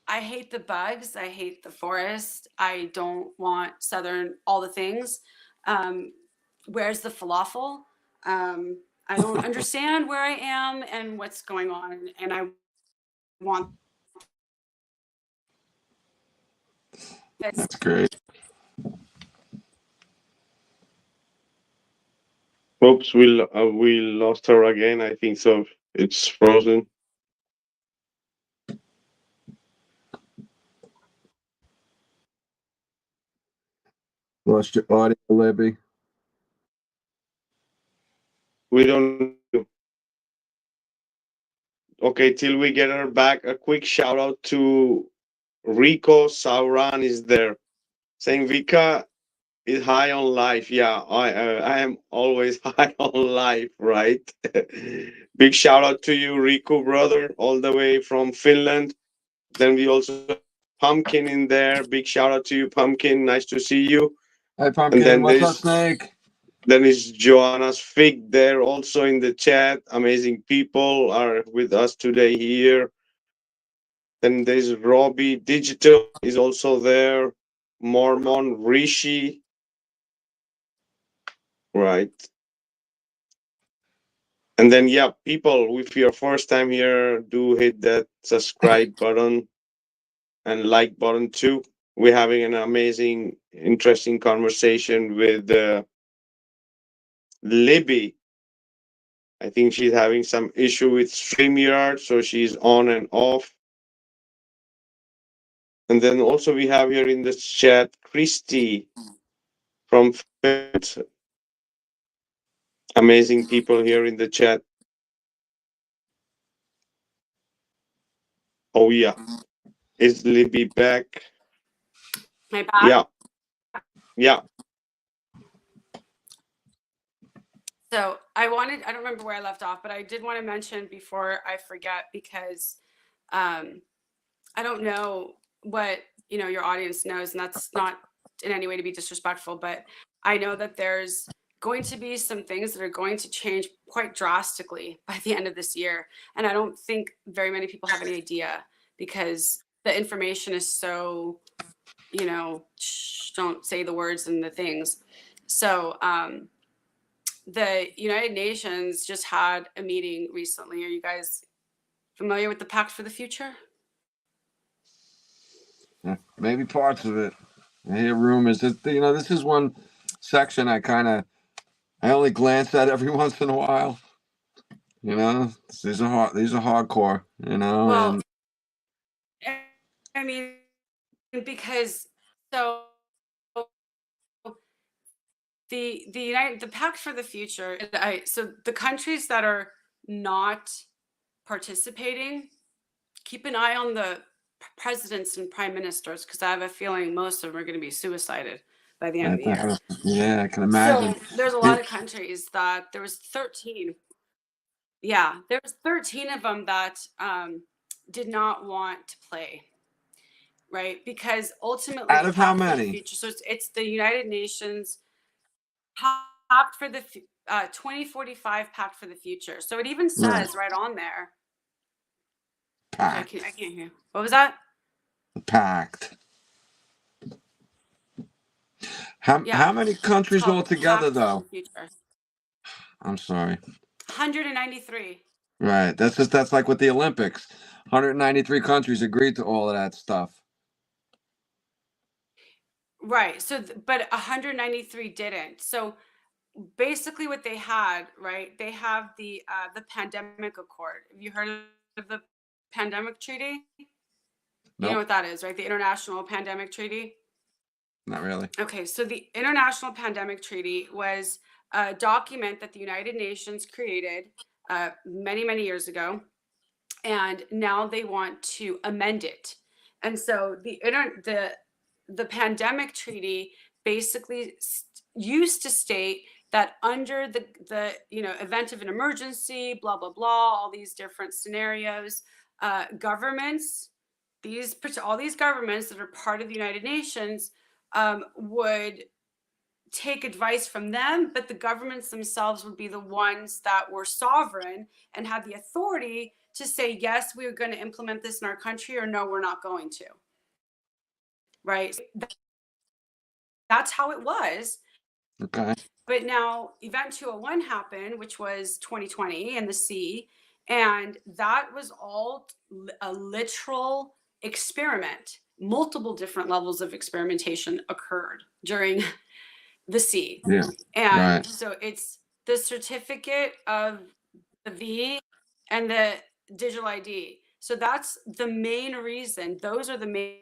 I hate the bugs. I hate the forest. I don't want all the things. Where's the falafel? I don't understand where I am and what's going on. And I want That's great. Oops, we lost her again. I think so. It's frozen. Lost your audio, Libby. We don't. Okay, till we get her back, a quick shout out to Rico Sauran is there, saying Vika is high on life. Yeah, I am always high on life, right? Big shout out to you, Rico brother, all the way from Finland. Then we also have Pumpkin in there. Big shout out to you, Pumpkin. Nice to see you. Hi, And Pumpkin. then What's up, there's Snake? then is Joanna's Fig there also in the chat. Amazing people are with us today here. Then there's Robbie Digital is also there. Mormon Rishi. Right. And then yeah, people, if you're first time here, do hit that subscribe button and like button too. We're having an amazing, interesting conversation with Libby. I think she's having some issue with StreamYard, so she's on and off. And then also we have here in the chat Christy from Finland. Amazing people here in the chat. Oh yeah, is Libby back? My back. Yeah, yeah. So I don't remember where I left off, but I did want to mention before I forget, because I don't know what, your audience knows, and that's not in any way to be disrespectful, but I know that there's going to be some things that are going to change quite drastically by the end of this year. And I don't think very many people have any idea, because the information is so, don't say the words and the things. So, the United Nations just had a meeting recently. Are you guys familiar with the Pact for the Future? Yeah, maybe parts of it. I hear rumors. This is one section I only glance at every once in a while. These are hardcore. Well, I mean, because so the Pact for the Future. So the countries that are not participating, keep an eye on the presidents and prime ministers, because I have a feeling most of them are going to be suicided by the end of the year. Yeah, I can imagine. So there's a lot of countries that there was 13. Yeah, there was 13 of them that did not want to play, right? Because ultimately, Out of how many? Future, so it's the United Nations Pact for the 2045 Pact for the Future. So it even says right on there. Pact. I can't hear. What was that? The Pact. How many countries altogether, though? I'm sorry. 193. Right. That's like with the Olympics. 193 countries agreed to all of that stuff. Right. So, but 193 didn't. So basically what they had, right? They have the pandemic accord. Have you heard of the pandemic treaty? Nope. You know what that is, right? The International Pandemic Treaty? Not really. Okay, so the International Pandemic Treaty was a document that the United Nations created many, many years ago, and now they want to amend it. And so the pandemic treaty basically used to state that under the event of an emergency, blah blah blah, all these different scenarios, governments, all these governments that are part of the United Nations would take advice from them, but the governments themselves would be the ones that were sovereign and had the authority to say, yes, we're going to implement this in our country, or no, we're not going to. Right? That's how it was. Okay. But now Event 201 happened, which was 2020 in the sea, and that was all a literal experiment. multiple different levels of experimentation occurred during the C. Yeah. And Right. so it's the certificate of the V and the digital ID. So that's the main reason. Those are the main.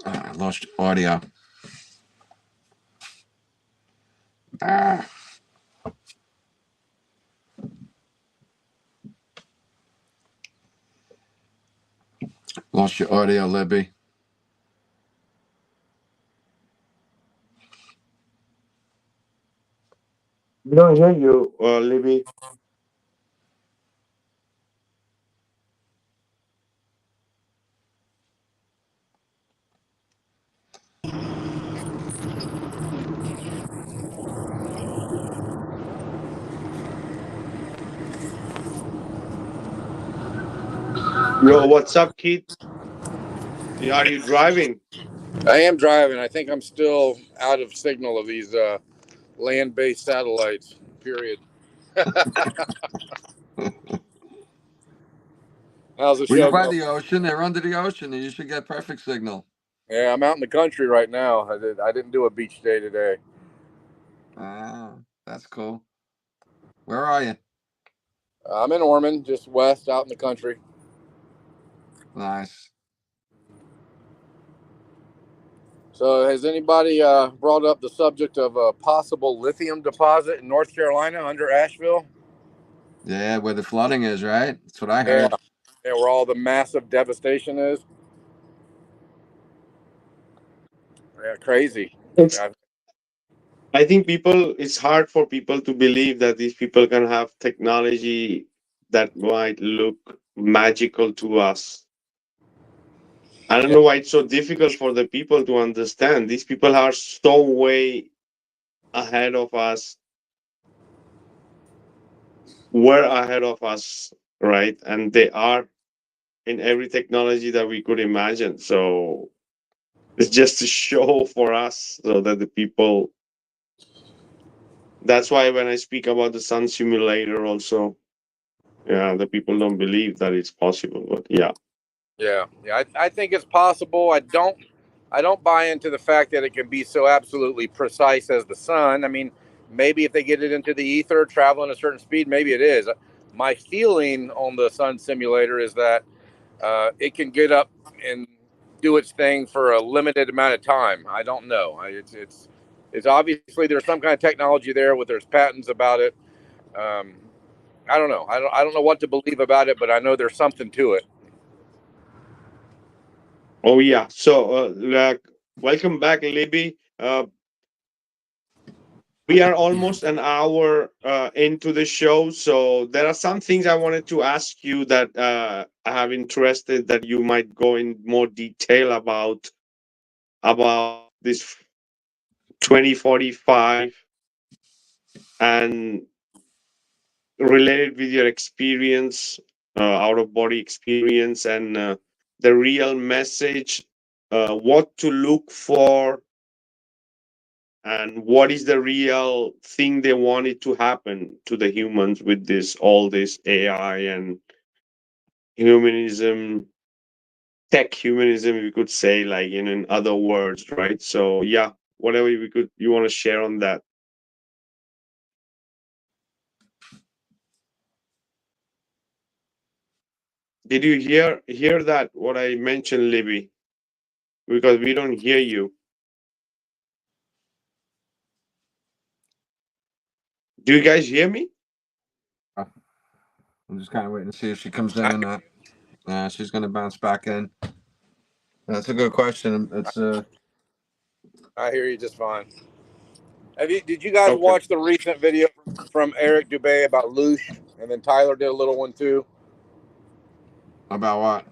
I lost audio. Ah. Lost your audio, Libby. We don't hear you, Libby. Yo, what's up, Keith? Are you driving? I am driving. I think I'm still out of signal of these land-based satellites. Period. How's the Well, you're show by going? the ocean. They're under the ocean, and you should get perfect signal. Yeah, I'm out in the country right now. I didn't do a beach day today. Ah, that's cool. Where are you? I'm in Ormond, just west, out in the country. Nice. So, has anybody brought up the subject of a possible lithium deposit in North Carolina under Asheville? Yeah, where the flooding is, right? That's what I heard. Yeah, where all the massive devastation is. Yeah, crazy. I think it's hard for people to believe that these people can have technology that might look magical to us. I don't know why it's so difficult for the people to understand. These people are so way ahead of us. We're ahead of us, right? And they are in every technology that we could imagine. So it's just a show for us so that the people. That's why when I speak about the sun simulator, also, yeah, the people don't believe that it's possible. But yeah. Yeah. I think it's possible. I don't buy into the fact that it can be so absolutely precise as the sun. I mean, maybe if they get it into the ether, traveling a certain speed, maybe it is. My feeling on the sun simulator is that it can get up and do its thing for a limited amount of time. I don't know. It's obviously there's some kind of technology there with there's patents about it. I don't know. I don't know what to believe about it, but I know there's something to it. Oh yeah. So welcome back, Libby. We are almost an hour into the show, so there are some things I wanted to ask you that I have interested that you might go in more detail about this 2045 and related with your experience, out of body experience, and the real message, what to look for, and what is the real thing they wanted to happen to the humans with this AI and humanism, tech humanism, we could say, like in other words, right? So yeah, whatever you want to share on that. Did you hear that what I mentioned, Libby? Because we don't hear you. Do you guys hear me? I'm just kind of waiting to see if she comes in or not. She's going to bounce back in. That's a good question. It's I hear you just fine. Did you guys Okay. watch the recent video from Eric Dubay about Loosh? And then Tyler did a little one too. about what?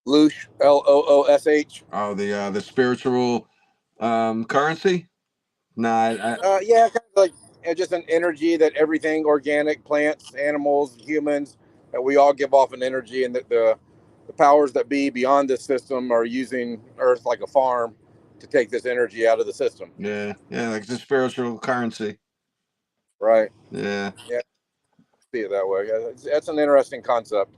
Loosh, Loosh. Oh, the spiritual currency. No, Yeah, kind of like just an energy that everything, organic, plants, animals, humans, that we all give off an energy, and that the powers that be beyond this system are using Earth like a farm to take this energy out of the system. yeah, like the spiritual currency. Right. Yeah. Yeah. See it that way. That's an interesting concept.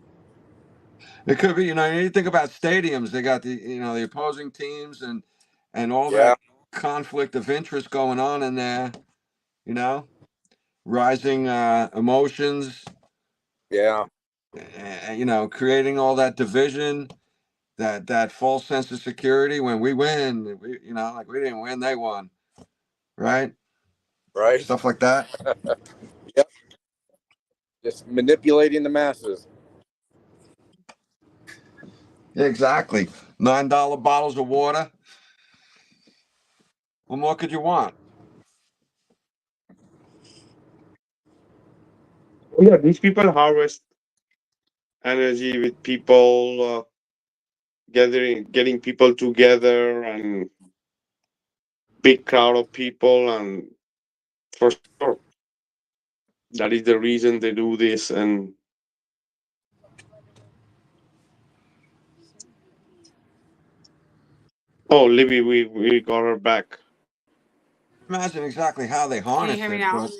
It could be, you think about stadiums, they got the opposing teams and all Yeah. that conflict of interest going on in there, rising emotions, Yeah. creating all that division, that false sense of security when we win, like we didn't win, they won, right? Right. Stuff like that. Yep. Just manipulating the masses. Exactly. $9 bottles of water. What more could you want? Yeah, these people harvest energy with people getting people together and big crowd of people, and for sure that is the reason they do this. And Libby, we got her back. Imagine exactly how they Can you harness hear me it. now? But,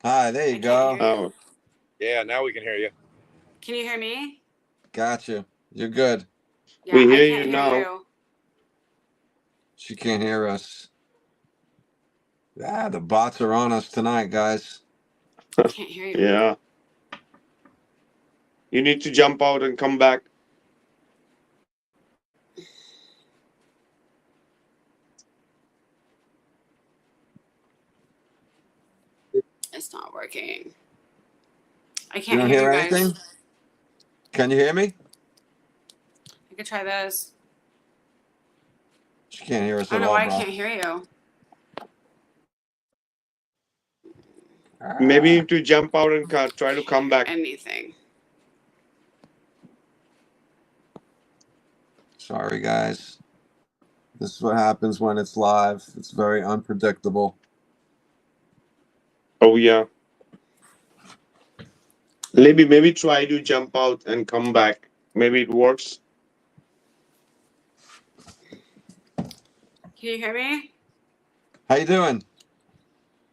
hi, there I you can't go. hear you. Oh, Yeah, now we can hear you. Can you hear me? Gotcha. You're good. Yeah, we hear I you can't hear now. you. She can't hear us. The bots are on us tonight, guys. I can't hear you. Yeah, you need to jump out and come back. It's not working. I You can't don't hear hear you guys. anything? Can you hear me? I could try this. She can't hear us I don't at know all, why I bro. can't hear you. Maybe you need to jump out and try to Can't come hear back. anything. Sorry, guys. This is what happens when it's live. It's very unpredictable. Oh yeah, Libby, maybe try to jump out and come back. Maybe it works. Can you hear me? How you doing?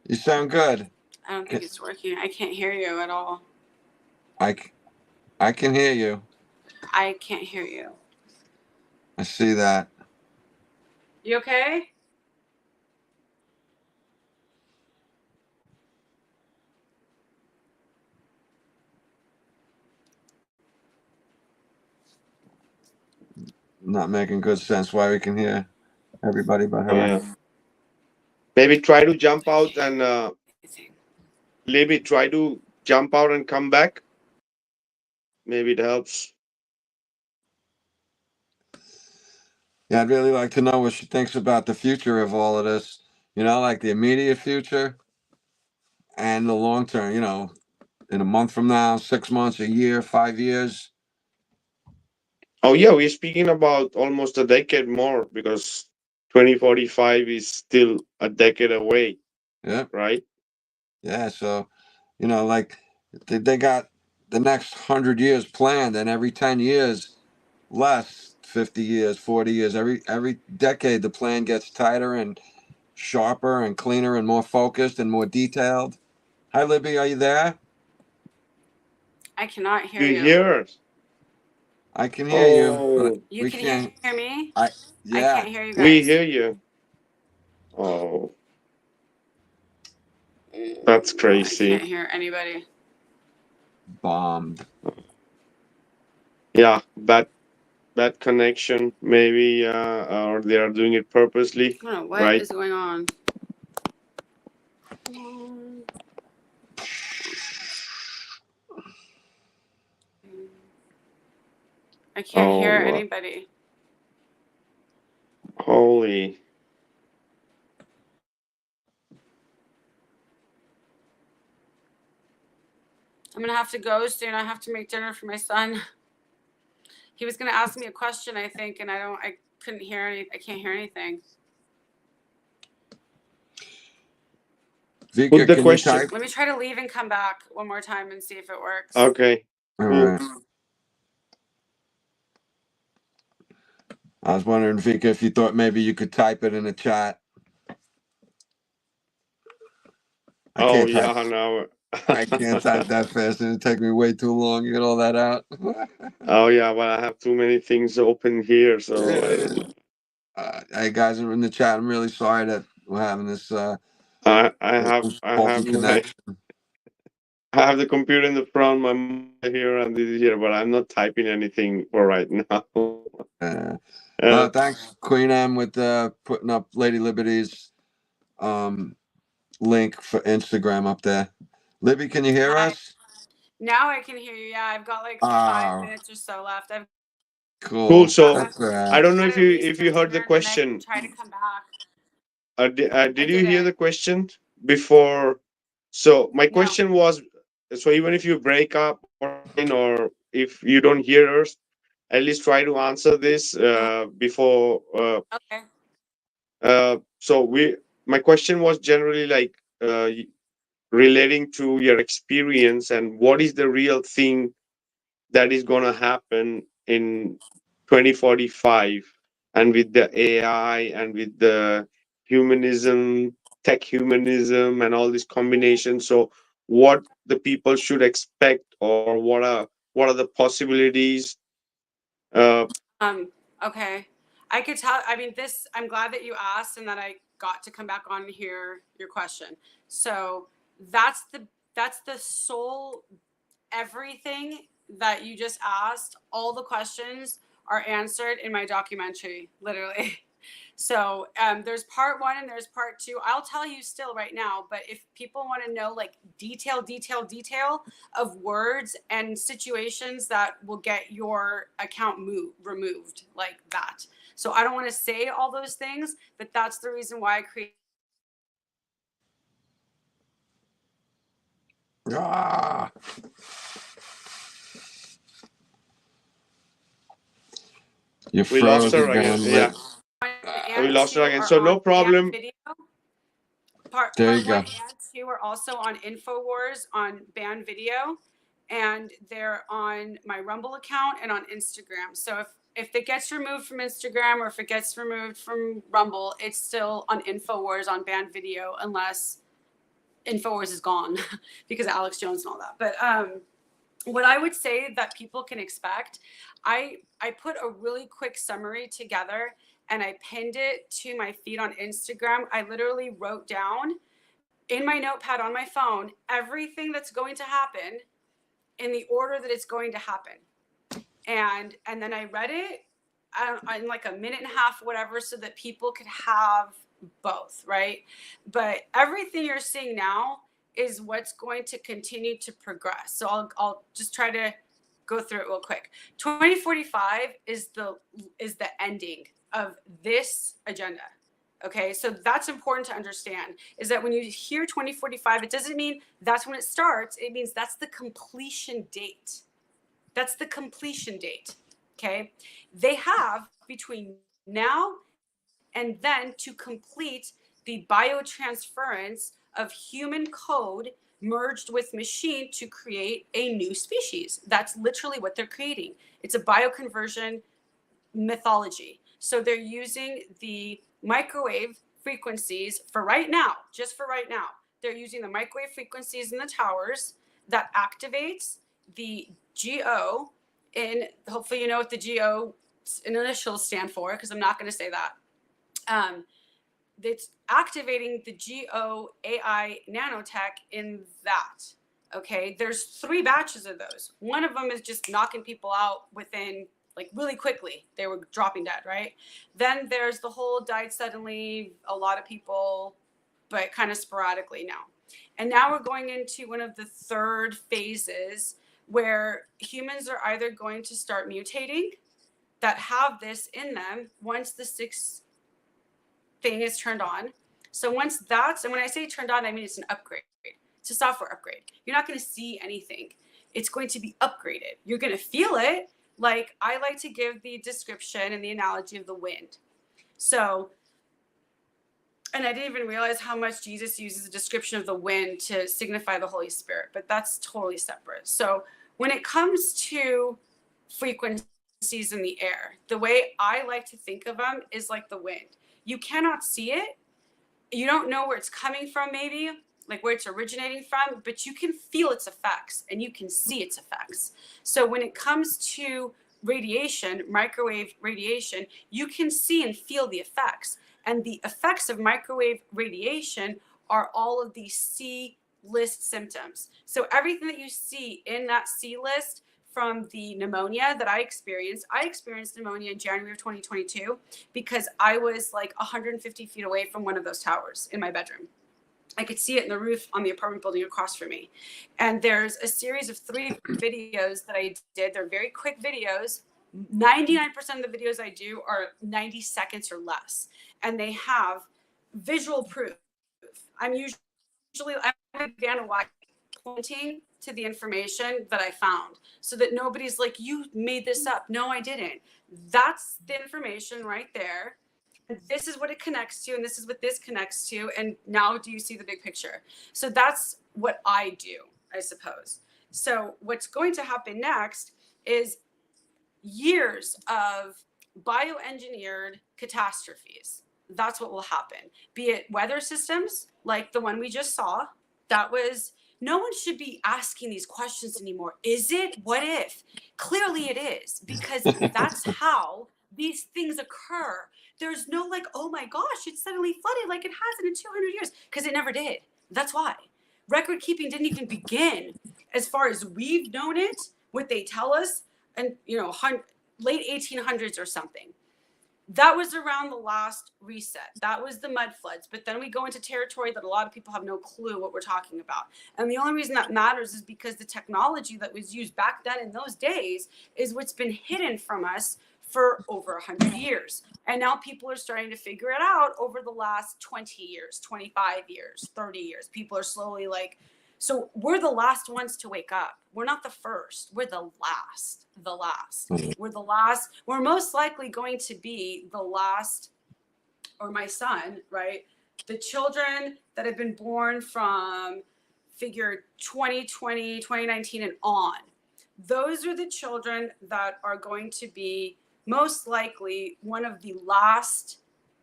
You sound good. I don't think it's working. I can't hear you at all. I can hear you. I can't hear you. I see that. You okay? Not making good sense why we can hear everybody but Oh her. yeah. Maybe try to jump out and Anything. Libby, try to jump out and come back. Maybe it helps. Yeah, I'd really like to know what she thinks about the future of all of this. Like the immediate future and the long term, in a month from now, 6 months, a year, 5 years. Oh yeah, we're speaking about almost a decade more because 2045 is still a decade away, Yeah. right? Yeah. So, like they got the next 100 years planned, and every 10 years less, 50 years, 40 years, every decade, the plan gets tighter and sharper and cleaner and more focused and more detailed. Hi, Libby. Are you there? I cannot hear You you. hear us? I can hear you, but Oh, You we can can't. hear me? I Yeah. can't hear you we guys. hear you. Oh, that's I crazy. can't hear anybody. Bombed. Yeah, bad connection. Maybe, or they are doing it purposely, I don't know what right? is going on. I can't hear Oh, anybody. holy. I'm gonna have to go soon. I have to make dinner for my son. He was gonna ask me a question, I think, and I couldn't hear any. I can't hear anything. Vika, Put the can you question. type? Let me try to leave and come back one more time and see if it works. Okay. All Cool. right. I was wondering, Vika, if you thought maybe you could type it in the chat. I Oh can't yeah, type. now I can't type that fast. It'd take me way too long to get all that out. Oh yeah, but I have too many things open here, so Hey guys are in the chat. I'm really sorry that we're having this I faulty have connection. I have the computer in the front, my monitor here and this is here, but I'm not typing anything for right now. Thanks, Queen M, with putting up Lady Liberty's link for Instagram up there. Libby, can you hear us? Now I can hear you. Yeah, I've got like 5 Ah, minutes or so left. I've Cool. cool. So That's I don't know got if to you restart heard the here, and then I can question. try to come back. Did you hear didn't. the question before? So my No. question was, so even if you break up or if you don't hear us, at least try to answer this before. Okay. So my question was generally like relating to your experience and what is the real thing that is going to happen in 2045 and with the AI and with the humanism, tech humanism, and all these combinations. So, what the people should expect, or what are the possibilities? Okay. I could tell. I mean, this. I'm glad that you asked, and that I got to come back on and hear your question. So that's the sole everything that you just asked. All the questions are answered in my documentary, literally. So there's part 1 and there's part 2. I'll tell you still right now, but if people want to know like detail of words and situations that will get your account removed like that. So I don't want to say all those things, but that's the reason why I created. Ah. You We lost froze her again. again. Yeah, we lost her again. So no problem. Video. Part There you 1 go. and 2 are also on InfoWars on Band Video, and they're on my Rumble account and on Instagram. So if it gets removed from Instagram or if it gets removed from Rumble, it's still on InfoWars on Band Video, unless InfoWars is gone because of Alex Jones and all that. But what I would say that people can expect, I put a really quick summary together and I pinned it to my feed on Instagram. I literally wrote down in my notepad on my phone everything that's going to happen in the order that it's going to happen. And then I read it in like a minute and a half, whatever, so that people could have both, right? But everything you're seeing now is what's going to continue to progress. So I'll just try to go through it real quick. 2045 is the ending of this agenda. Okay, so that's important to understand, is that when you hear 2045, it doesn't mean that's when it starts. It means that's the completion date. That's the completion date. Okay, they have between now and then to complete the biotransference of human code merged with machine to create a new species. That's literally what they're creating. It's a bioconversion mythology. So they're using the microwave frequencies for right now, just for right now. They're using the microwave frequencies in the towers that activates the GO. And hopefully you know what the GO initials stand for, because I'm not going to say that. It's activating the GO AI nanotech in that. Okay, there's 3 batches of those. One of them is just knocking people out within, like, really quickly. They were dropping dead, right? Then there's the whole died suddenly, a lot of people, but kind of sporadically now. And now we're going into one of the 3rd phases where humans are either going to start mutating that have this in them once the 6th thing is turned on. So once that's, and when I say turned on, I mean it's an upgrade. It's a software upgrade. You're not going to see anything. It's going to be upgraded. You're going to feel it. Like, I like to give the description and the analogy of the wind. So, and I didn't even realize how much Jesus uses the description of the wind to signify the Holy Spirit, but that's totally separate. So when it comes to frequencies in the air, the way I like to think of them is like the wind. You cannot see it. You don't know where it's coming from, maybe. like where it's originating from, but you can feel its effects and you can see its effects. So when it comes to radiation, microwave radiation, you can see and feel the effects. And the effects of microwave radiation are all of these C list symptoms. So everything that you see in that C list, from the pneumonia that I experienced pneumonia in January of 2022 because I was like 150 feet away from one of those towers in my bedroom. I could see it in the roof on the apartment building across from me. And there's a series of 3 videos that I did. They're very quick videos. 99% of the videos I do are 90 seconds or less. And they have visual proof. I'm a fan of pointing to the information that I found so that nobody's like, you made this up. No, I didn't. That's the information right there. And this is what it connects to. And this is what this connects to. And now do you see the big picture? So that's what I do, I suppose. So what's going to happen next is years of bioengineered catastrophes. That's what will happen. Be it weather systems like the one we just saw. That was, no one should be asking these questions anymore. Is it? What if? Clearly it is, because that's how these things occur. There's no like, oh my gosh, it suddenly flooded like it hasn't in 200 years, because it never did. That's why. Record keeping didn't even begin as far as we've known it, what they tell us, and late 1800s or something. That was around the last reset. That was the mud floods. But then we go into territory that a lot of people have no clue what we're talking about. And the only reason that matters is because the technology that was used back then in those days is what's been hidden from us for over 100 years. And now people are starting to figure it out over the last 20 years, 25 years, 30 years. People are slowly like, so we're the last ones to wake up. We're not the first. We're the last. We're the last. We're most likely going to be the last, or my son, right? The children that have been born from figure 2020, 2019 and on. Those are the children that are going to be most likely one of the last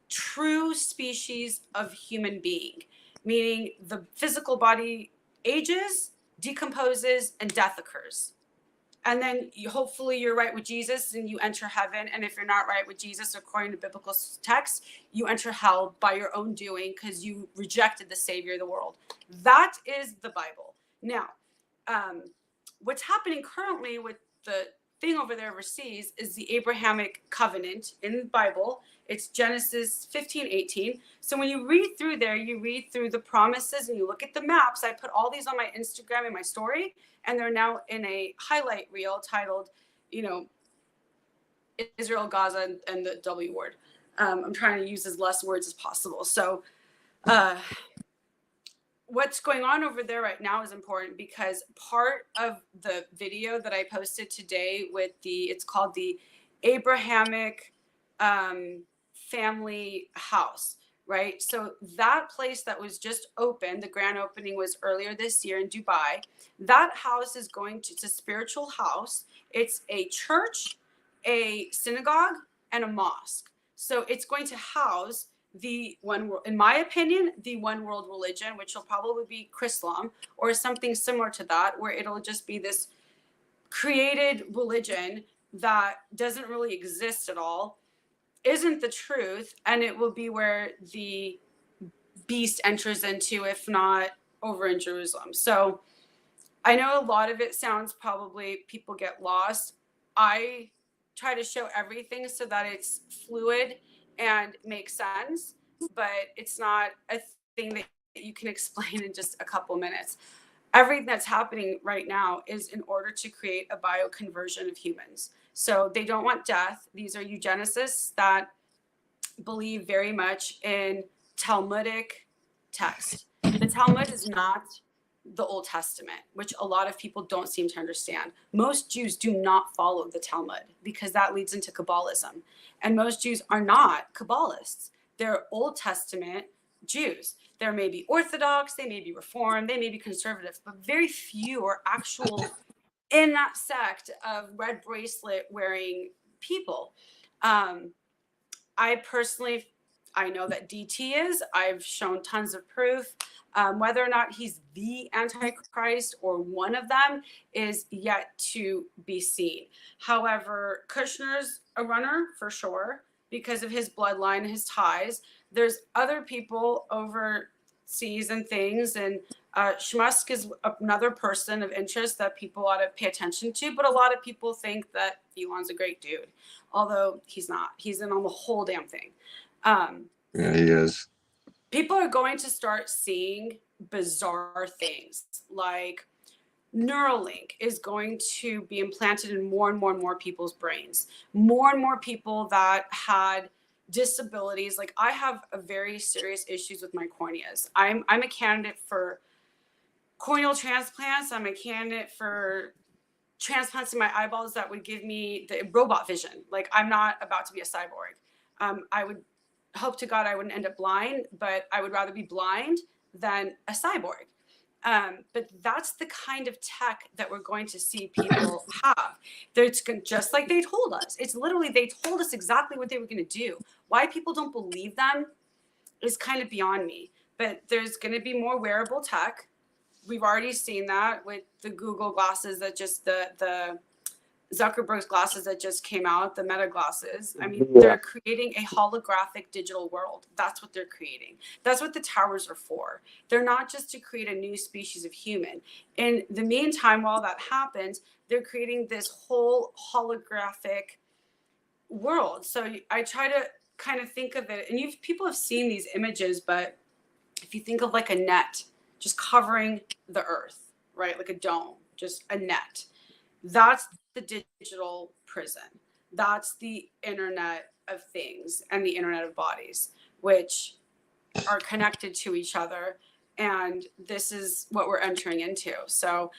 true species of human being, meaning the physical body ages, decomposes, and death occurs. And then hopefully you're right with Jesus and you enter heaven. And if you're not right with Jesus, according to biblical texts, you enter hell by your own doing because you rejected the Savior of the world. That is the Bible. Now, what's happening currently with the thing over there overseas is the Abrahamic covenant in the Bible. It's Genesis 15:18. So when you read through there, you read through the promises and you look at the maps. I put all these on my Instagram and my story, and they're now in a highlight reel titled, Israel, Gaza, and the W word. I'm trying to use as less words as possible. So what's going on over there right now is important because part of the video that I posted today with it's called the Abrahamic family house, right? So that place that was just opened, the grand opening was earlier this year in Dubai. That house is it's a spiritual house. It's a church, a synagogue, and a mosque. So it's going to house the one world, in my opinion, the one world religion, which will probably be Chrislam or something similar to that, where it'll just be this created religion that doesn't really exist at all, isn't the truth, and it will be where the beast enters into, if not over in Jerusalem. So I know a lot of it sounds probably people get lost. I try to show everything so that it's fluid and makes sense, but it's not a thing that you can explain in just a couple minutes. Everything that's happening right now is in order to create a bioconversion of humans. So they don't want death. These are eugenicists that believe very much in Talmudic text. The Talmud is not the Old Testament, which a lot of people don't seem to understand. Most Jews do not follow the Talmud because that leads into Kabbalism. And most Jews are not Kabbalists. They're Old Testament Jews. There may be Orthodox, they may be Reformed, they may be conservative, but very few are actual in that sect of red bracelet wearing people. I know that DT is. I've shown tons of proof. Whether or not he's the Antichrist or one of them is yet to be seen. However, Kushner's a runner for sure because of his bloodline, his ties. There's other people overseas and things, and Shmusk is another person of interest that people ought to pay attention to. But a lot of people think that Elon's a great dude, although he's not. He's in on the whole damn thing. Yeah, he is. People are going to start seeing bizarre things like Neuralink is going to be implanted in more and more and more people's brains. More and more people that had disabilities. Like I have a very serious issues with my corneas. I'm a candidate for corneal transplants. I'm a candidate for transplants in my eyeballs that would give me the robot vision. Like I'm not about to be a cyborg. I would hope to God I wouldn't end up blind, but I would rather be blind than a cyborg. But that's the kind of tech that we're going to see people have. It's just like they told us. It's literally, they told us exactly what they were going to do. Why people don't believe them is kind of beyond me. But there's going to be more wearable tech. We've already seen that with the Google glasses that just the Zuckerberg's glasses that just came out, the Meta glasses. I mean, they're creating a holographic digital world. That's what they're creating. That's what the towers are for. They're not just to create a new species of human. In the meantime, while that happens, they're creating this whole holographic world. So I try to kind of think of it, and people have seen these images, but if you think of like a net just covering the earth, right? Like a dome, just a net. That's the digital prison. That's the Internet of Things and the Internet of Bodies, which are connected to each other. And this is what we're entering into. So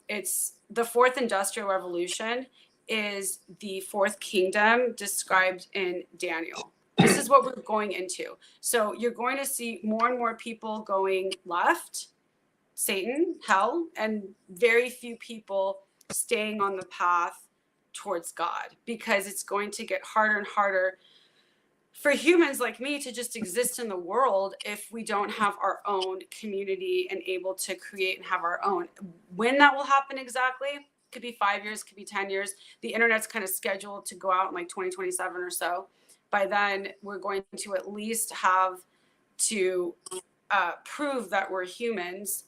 it's the fourth industrial revolution is the fourth kingdom described in Daniel. This is what we're going into. So you're going to see more and more people going left, Satan, hell, and very few people staying on the path towards God, because it's going to get harder and harder for humans like me to just exist in the world if we don't have our own community and able to create and have our own. When that will happen exactly, could be 5 years, could be 10 years. The internet's kind of scheduled to go out in like 2027 or so. By then, we're going to at least have to prove that we're humans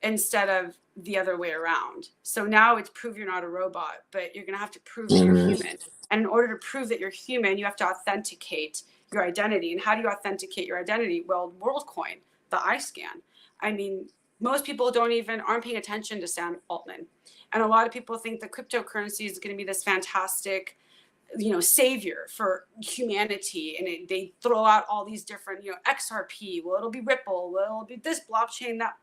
instead of the other way around. So now it's prove you're not a robot, but you're going to have to prove that you're human. And in order to prove that you're human, you have to authenticate your identity. And how do you authenticate your identity? Well, WorldCoin, the eye scan. I mean, most people aren't paying attention to Sam Altman. And a lot of people think that cryptocurrency is going to be this fantastic, savior for humanity. And they throw out all these different, XRP. Well, it'll be Ripple. Well, it'll be this blockchain, that.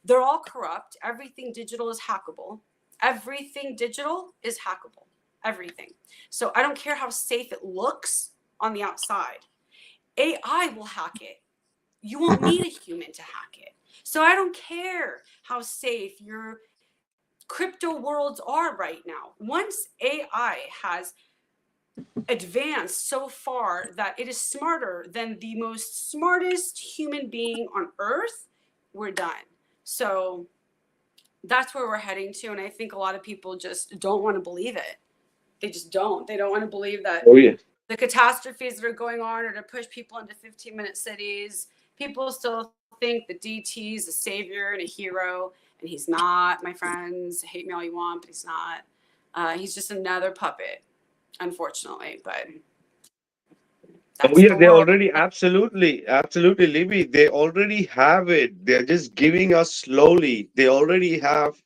They're all corrupt. Everything digital is hackable. Everything digital is hackable. Everything. So I don't care how safe it looks on the outside. AI will hack it. You won't need a human to hack it. So I don't care how safe your crypto worlds are right now. Once AI has advanced so far that it is smarter than the most smartest human being on earth, we're done. So that's where we're heading to. And I think a lot of people just don't want to believe it. They just don't. They don't want to believe that the catastrophes that are going on are to push people into 15-minute cities. People still think that DT is a savior and a hero. And he's not, my friends. Hate me all you want, but he's not. He's just another puppet, unfortunately. But they already, absolutely, Libby. They already have it. They're just giving us slowly. They already have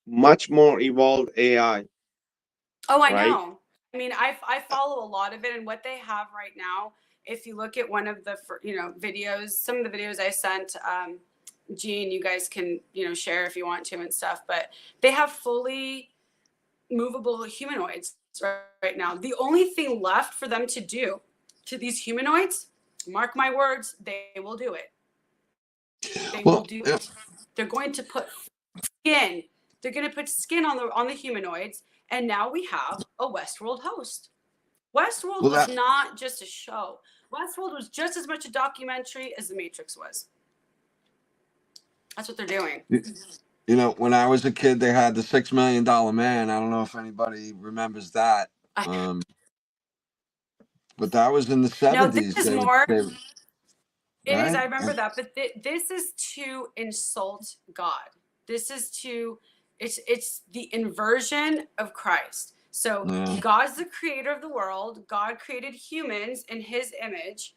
much more evolved AI. Oh, I know. I mean, I follow a lot of it, and what they have right now, if you look at one of the videos, some of the videos I sent Gene, you guys can share if you want to and stuff, but they have fully movable humanoids right now. The only thing left for them to do to these humanoids, mark my words, they will do it. They will do it. They're going to put skin. They're going to put skin on the humanoids, and now we have a Westworld host. Westworld was not just a show. Westworld was just as much a documentary as The Matrix was. That's what they're doing. You know, when I was a kid, they had the $6 Million Man. I don't know if anybody remembers that. But that was in the 70s. No, this is more. It right? is. I remember that. But this is to insult God. This is to, it's the inversion of Christ. So God's the creator of the world. God created humans in his image.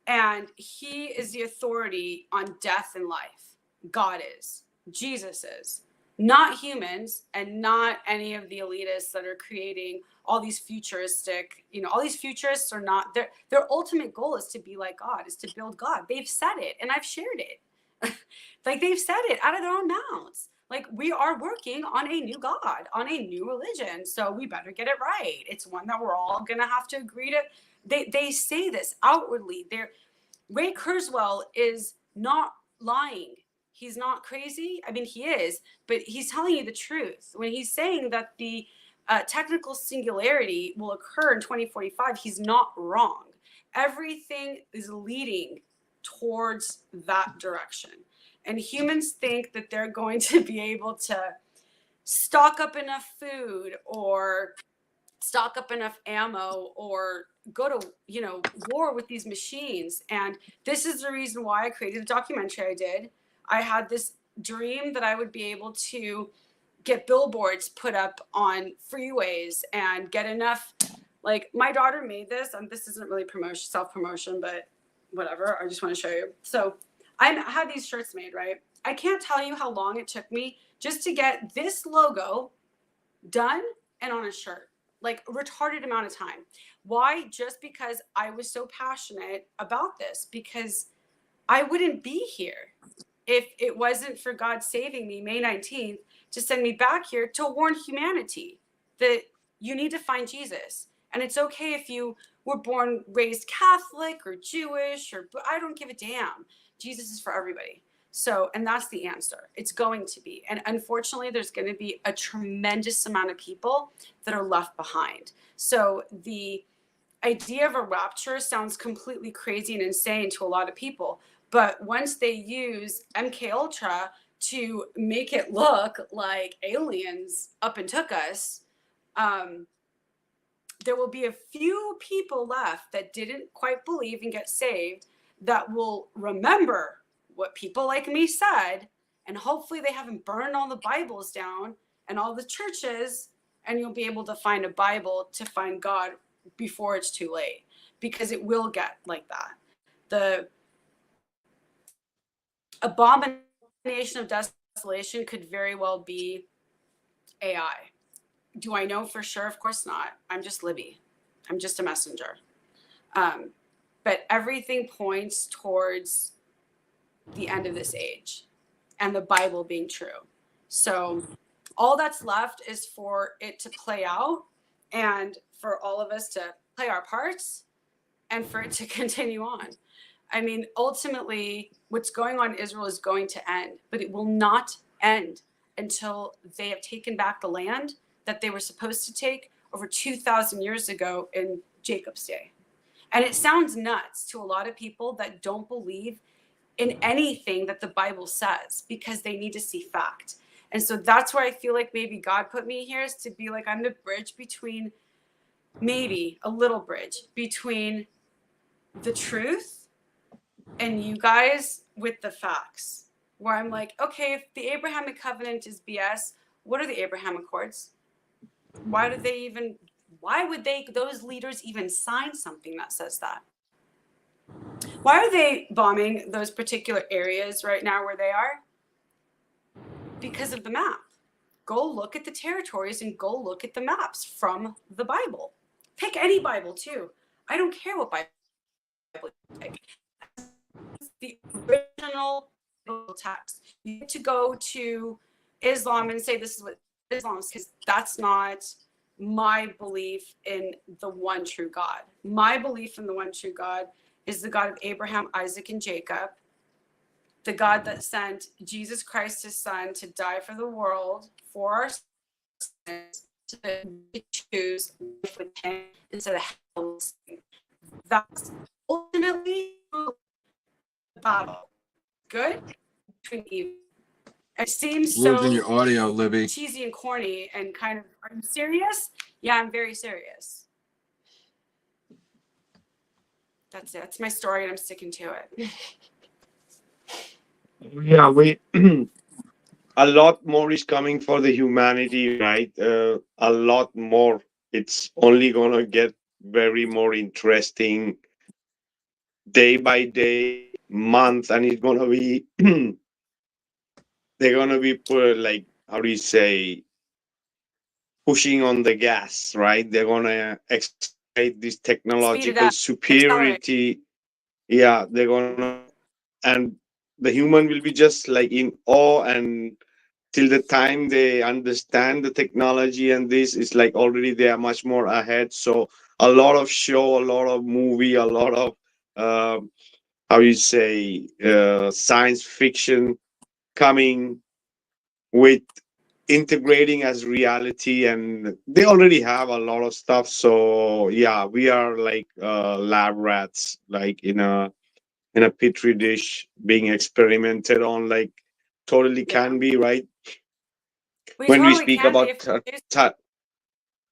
And he is the authority on death and life. God is. Jesus is. Not humans and not any of the elitists that are creating all these futuristic, all these futurists are not, their ultimate goal is to be like God, is to build God. They've said it and I've shared it. Like they've said it out of their own mouths. Like we are working on a new God, on a new religion. So we better get it right. It's one that we're all going to have to agree to. They say this outwardly. Ray Kurzweil is not lying. He's not crazy. I mean, he is, but he's telling you the truth. When he's saying that the technical singularity will occur in 2045, he's not wrong. Everything is leading towards that direction. And humans think that they're going to be able to stock up enough food or stock up enough ammo or go to war with these machines. And this is the reason why I created the documentary I did. I had this dream that I would be able to get billboards put up on freeways and get enough, like my daughter made this, and this isn't really self-promotion, but whatever, I just want to show you. So I had these shirts made, right? I can't tell you how long it took me just to get this logo done and on a shirt. Like a retarded amount of time. Why? Just because I was so passionate about this, because I wouldn't be here if it wasn't for God saving me May 19th to send me back here to warn humanity that you need to find Jesus. And it's okay if you were born, raised Catholic or Jewish, but I don't give a damn. Jesus is for everybody. So, and that's the answer. It's going to be. And unfortunately, there's going to be a tremendous amount of people that are left behind. So the idea of a rapture sounds completely crazy and insane to a lot of people. But once they use MK Ultra to make it look like aliens up and took us, there will be a few people left that didn't quite believe and get saved that will remember what people like me said, and hopefully they haven't burned all the Bibles down and all the churches, and you'll be able to find a Bible to find God before it's too late, because it will get like that. The abomination of desolation could very well be AI. Do I know for sure? Of course not. I'm just Libby. I'm just a messenger. But everything points towards the end of this age and the Bible being true. So all that's left is for it to play out and for all of us to play our parts and for it to continue on. I mean, ultimately, what's going on in Israel is going to end, but it will not end until they have taken back the land that they were supposed to take over 2,000 years ago in Jacob's day. And it sounds nuts to a lot of people that don't believe in anything that the Bible says because they need to see fact. And so that's where I feel like maybe God put me here, is to be like, I'm the bridge between, maybe a little bridge between the truth and you guys with the facts, where I'm like, okay, if the Abrahamic covenant is BS, what are the Abraham Accords? Why would those leaders even sign something that says that? Why are they bombing those particular areas right now where they are? Because of the map. Go look at the territories and go look at the maps from the Bible. Pick any Bible too. I don't care what Bible you pick. The original text. You need to go to Islam and say this is what Islam is, because that's not my belief in the one true God. My belief in the one true God is the God of Abraham, Isaac, and Jacob, the God that sent Jesus Christ, his son, to die for the world, for our sins, to choose life with him instead of hell. That's ultimately the battle. Good between evil. It seems Losing so your audio, Libby. cheesy and corny and kind of, are you serious? Yeah, I'm very serious. That's it. That's my story, and I'm sticking to it. Yeah, we a lot more is coming for the humanity, right? A lot more. It's only gonna get very more interesting day by day, month, and it's gonna be they're gonna be put like, how do you say, pushing on the gas, right? They're gonna accelerate this Speed it technological up. Accelerate. superiority. Yeah, they're gonna, and the human will be just like in awe, and till the time they understand the technology and this is like already they are much more ahead. So a lot of show, a lot of movie, a lot of how you say science fiction coming with integrating as reality, and they already have a lot of stuff. So yeah, we are like lab rats, like in a petri dish being experimented on, like totally Yeah. can be, right? We When we totally speak can be about if we choose.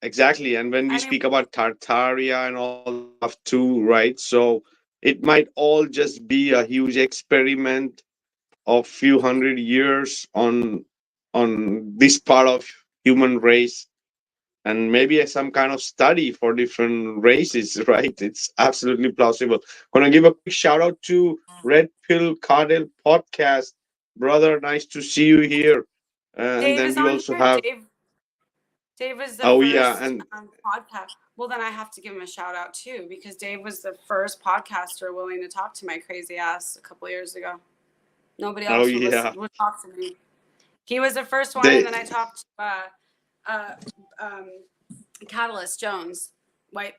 exactly, and when we I mean, speak about Tartaria and all that stuff too, right? So it might all just be a huge experiment of few hundred years on this part of human race, and maybe some kind of study for different races, right? It's absolutely plausible. Gonna give a quick shout out to Red Pill Cardell Podcast, brother. Nice to see you here. And Dave then is we on also here. have, Dave was the oh yeah, first and podcast. Well, then I have to give him a shout out too, because Dave was the first podcaster willing to talk to my crazy ass a couple years ago. Nobody oh else would yeah, listen, would talk to me. He was the first one, and they then I talked to uh, um, Catalyst Jones, White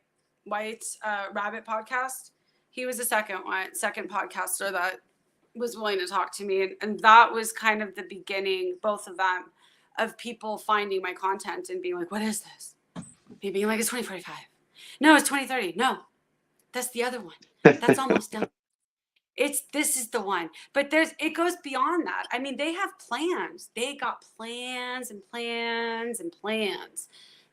Rabbit podcast. He was the second podcaster that was willing to talk to me, and that was kind of the beginning, both of them, of people finding my content and being like, "What is this?" Me being like, "It's 2045. No, it's 2030. No, that's the other one. That's almost done. This is the one." But it goes beyond that. I mean, they have plans. They got plans and plans and plans.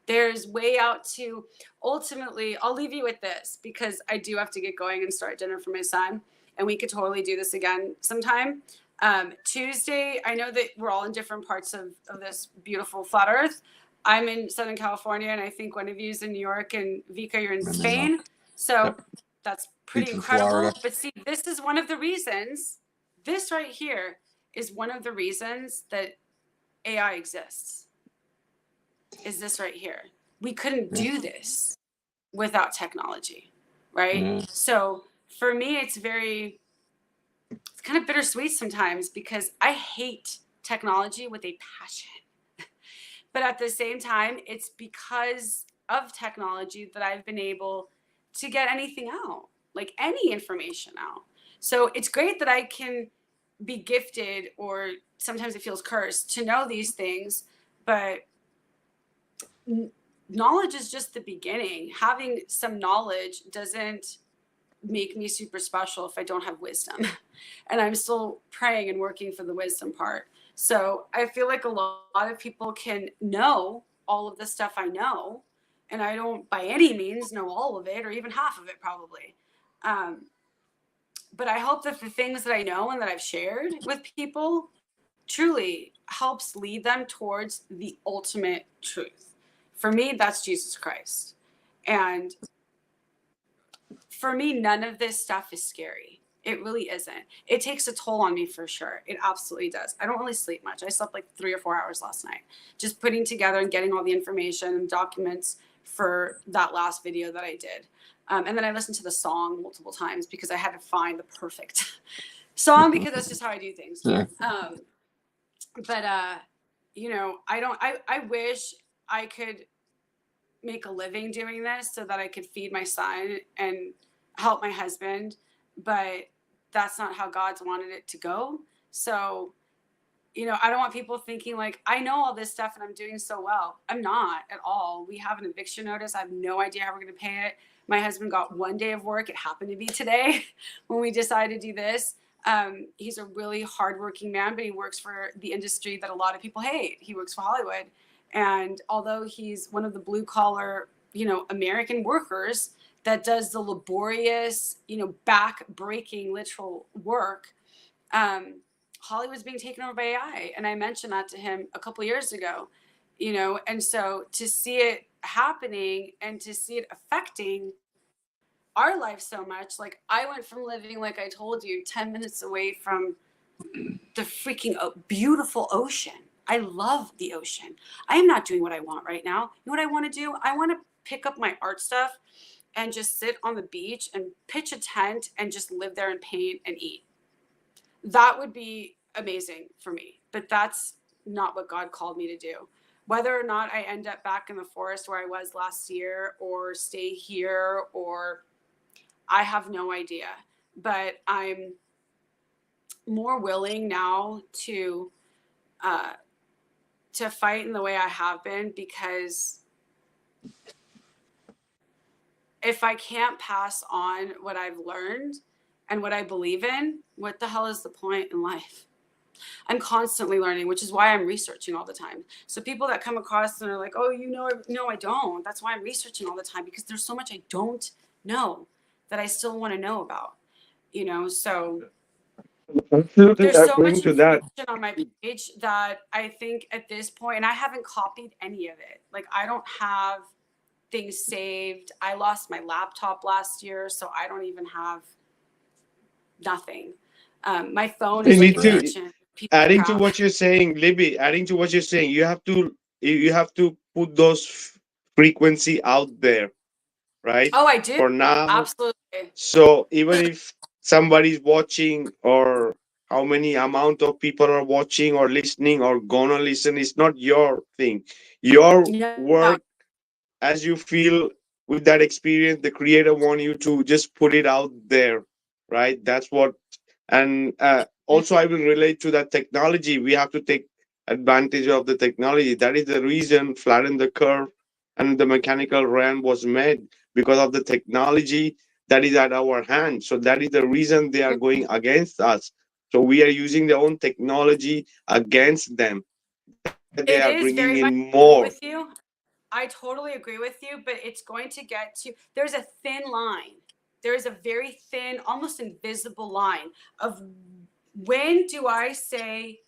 There's way out to, ultimately, I'll leave you with this, because I do have to get going and start dinner for my son, and we could totally do this again sometime. Tuesday, I know that we're all in different parts of this beautiful flat earth. I'm in Southern California, and I think one of you is in New York, and Vikka, you're in Spain. So Yep. that's pretty He's in incredible. Florida. But see, this is one of the reasons, this right here is one of the reasons that AI exists, is this right here. We couldn't do this without technology, right? Yeah. So for me, it's kind of bittersweet sometimes, because I hate technology with a passion. But at the same time, it's because of technology that I've been able to get anything out, like any information out. So it's great that I can be gifted, or sometimes it feels cursed, to know these things, but knowledge is just the beginning. Having some knowledge doesn't make me super special if I don't have wisdom. And I'm still praying and working for the wisdom part. So I feel like a lot of people can know all of the stuff I know, and I don't by any means know all of it, or even half of it probably. But I hope that the things that I know and that I've shared with people truly helps lead them towards the ultimate truth. For me, that's Jesus Christ. And for me, none of this stuff is scary. It really isn't. It takes a toll on me for sure. It absolutely does. I don't really sleep much. I slept like 3 or 4 hours last night, just putting together and getting all the information and documents for that last video that I did. And then I listened to the song multiple times, because I had to find the perfect song, because that's just how I do things. Yeah. But I wish I could make a living doing this so that I could feed my son and help my husband, but that's not how God's wanted it to go. So, I don't want people thinking like, I know all this stuff and I'm doing so well. I'm not at all. We have an eviction notice. I have no idea how we're going to pay it. My husband got 1 day of work. It happened to be today when we decided to do this. He's a really hardworking man, but he works for the industry that a lot of people hate. He works for Hollywood. And although he's one of the blue collar, American workers that does the laborious, back breaking literal work, Hollywood's being taken over by AI. And I mentioned that to him a couple of years ago, and so to see it happening and to see it affecting our life so much, like I went from living, like I told you, 10 minutes away from the freaking beautiful ocean. I love the ocean. I am not doing what I want right now. You know what I want to do? I want to pick up my art stuff and just sit on the beach and pitch a tent and just live there and paint and eat. That would be amazing for me, but that's not what God called me to do. Whether or not I end up back in the forest where I was last year or stay here, or I have no idea, but I'm more willing now to fight in the way I have been, because if I can't pass on what I've learned and what I believe in, what the hell is the point in life? I'm constantly learning, which is why I'm researching all the time. So people that come across and are like, oh, no, I don't. That's why I'm researching all the time, because there's so much I don't know that I still want to know about, so Absolutely there's so agreeing much to that. information on my page that I think at this point, and I haven't copied any of it. Like I don't have things saved. I lost my laptop last year, so I don't even have nothing. My phone is You like need to, ancient piece of adding to crap. what you're saying, Libby, adding to what you're saying, you have to put those frequency out there, right? Oh, I do. For now. Absolutely. So even if somebody's watching, or how many amount of people are watching or listening or gonna listen, it's not your thing. Your No. work, as you feel with that experience, the creator want you to just put it out there, right? That's what. And also I will relate to that technology. We have to take advantage of the technology. That is the reason flatten the curve and the mechanical realm was made, because of the technology that is at our hand. So that is the reason they are going against us. So we are using their own technology against them. They It are is bringing very much in more. with you. I totally agree with you, but it's going to get to, there's a thin line. There is a very thin, almost invisible line of when do I say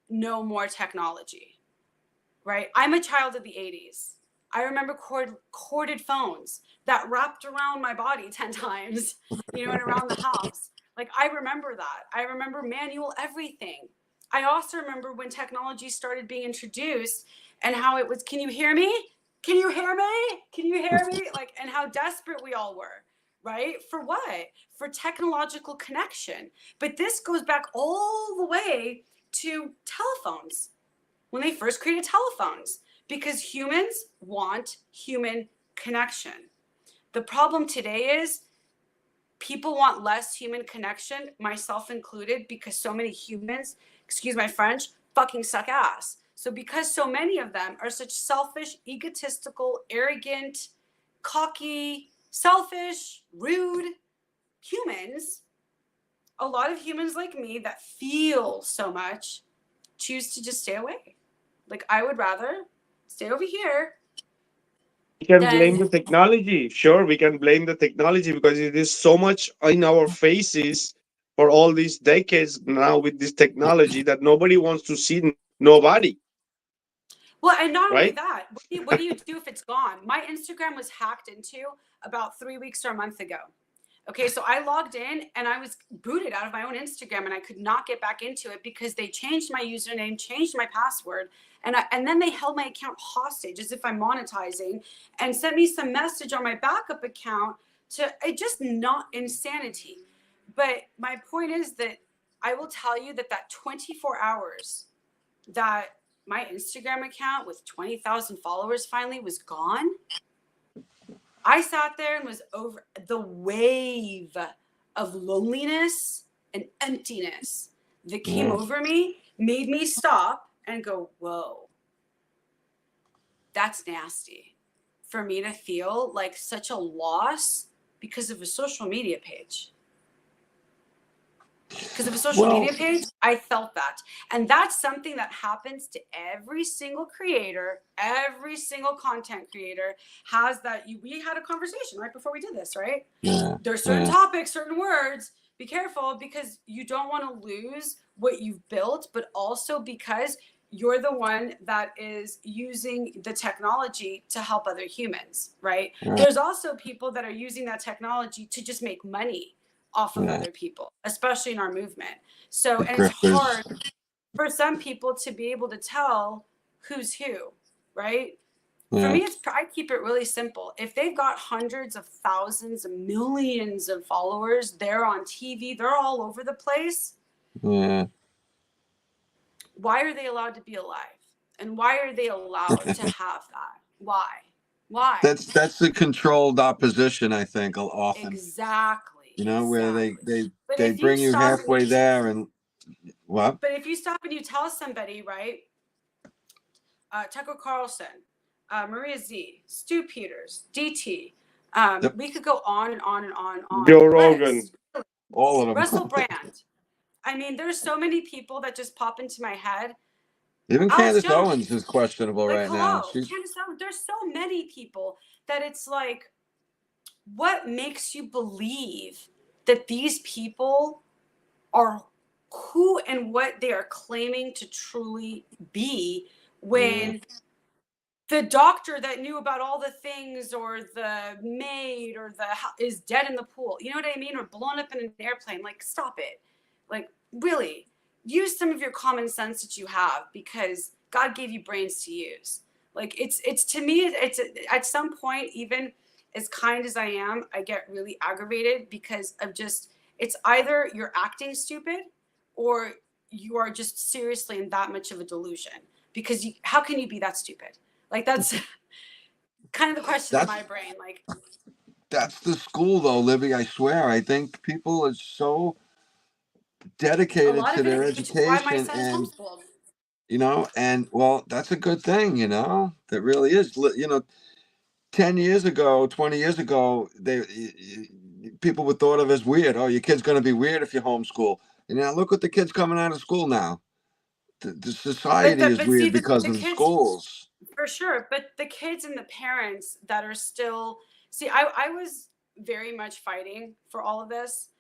no more technology, right? I'm a child of the 80s. I remember corded phones that wrapped around my body 10 times, and around the house. Like I remember that. I remember manual everything. I also remember when technology started being introduced and how it was, can you hear me? Can you hear me? Can you hear me? Like, and how desperate we all were, right? For what? For technological connection. But this goes back all the way to telephones, when they first created telephones, because humans want human connection. The problem today is people want less human connection, myself included, because so many humans, excuse my French, fucking suck ass. So because so many of them are such selfish, egotistical, arrogant, cocky, selfish, rude humans, a lot of humans like me that feel so much choose to just stay away. Like I would rather stay over here. We can blame the technology. Sure, we can blame the technology because it is so much in our faces for all these decades now with this technology that nobody wants to see nobody, Well, and not only right? that, what do you do if it's gone? My Instagram was hacked into about 3 weeks or a month ago. Okay, so I logged in and I was booted out of my own Instagram and I could not get back into it because they changed my username, changed my password, and then they held my account hostage as if I'm monetizing and sent me some message on my backup account it just not insanity. But my point is that I will tell you that 24 hours that my Instagram account with 20,000 followers finally was gone, I sat there and was over the wave of loneliness and emptiness that came over me, made me stop and go, whoa, that's nasty for me to feel like such a loss because of a social media page. Because of a social media page, I felt that. And that's something that happens to every single creator, every single content creator has that. We had a conversation right before we did this, right? Yeah. There's certain topics, certain words. Be careful because you don't want to lose what you've built, but also because you're the one that is using the technology to help other humans, right? Yeah. There's also people that are using that technology to just make money off of other people, especially in our movement. So, and it's hard for some people to be able to tell who's who, right? For me, I keep it really simple. If they've got hundreds of thousands, millions of followers, they're on TV, they're all over the place. Yeah. Why are they allowed to be alive? And why are they allowed to have that? Why? That's the controlled opposition, I think, often. Exactly. You know, where they But bring you halfway there and what? But if you stop and you tell somebody, right? Tucker Carlson, Maria Z, Stu Peters, DT. We could go on and on and on and on. Joe Rogan. All of them. Russell Brand. I mean, there's so many people that just pop into my head. Even Alex Candace Owens is questionable right now. Candace Owens. There's so many people that it's like, what makes you believe that these people are who and what they are claiming to truly be when the doctor that knew about all the things or the maid or is dead in the pool, you know what I mean? Or blown up in an airplane. Like, stop it. Like, really use some of your common sense that you have because God gave you brains to use. Like it's to me, it's at some point, even as kind as I am, I get really aggravated because of just, it's either you're acting stupid or you are just seriously in that much of a delusion because how can you be that stupid? Like that's kind of the question in my brain. Like that's the school though, Libby, I swear. I think people are so dedicated to their education why my son's and homeschooled. You know, and well, that's a good thing, you know, that really is, you know, 10 years ago, 20 years ago, people were thought of as weird. Oh, your kid's going to be weird if you homeschool. And now look at the kids coming out of school now. The society is weird because of the schools. For sure. But the kids and the parents that are still, see, I was very much fighting for all of this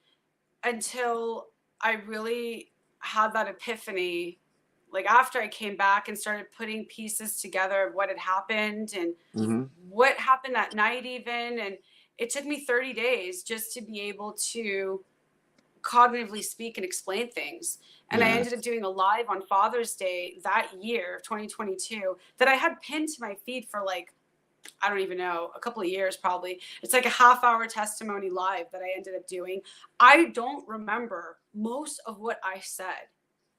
until I really had that epiphany. Like after I came back and started putting pieces together of what had happened and what happened that night even. And it took me 30 days just to be able to cognitively speak and explain things. And I ended up doing a live on Father's Day that year, 2022, that I had pinned to my feed for like, I don't even know, a couple of years probably. It's like a half-hour testimony live that I ended up doing. I don't remember most of what I said.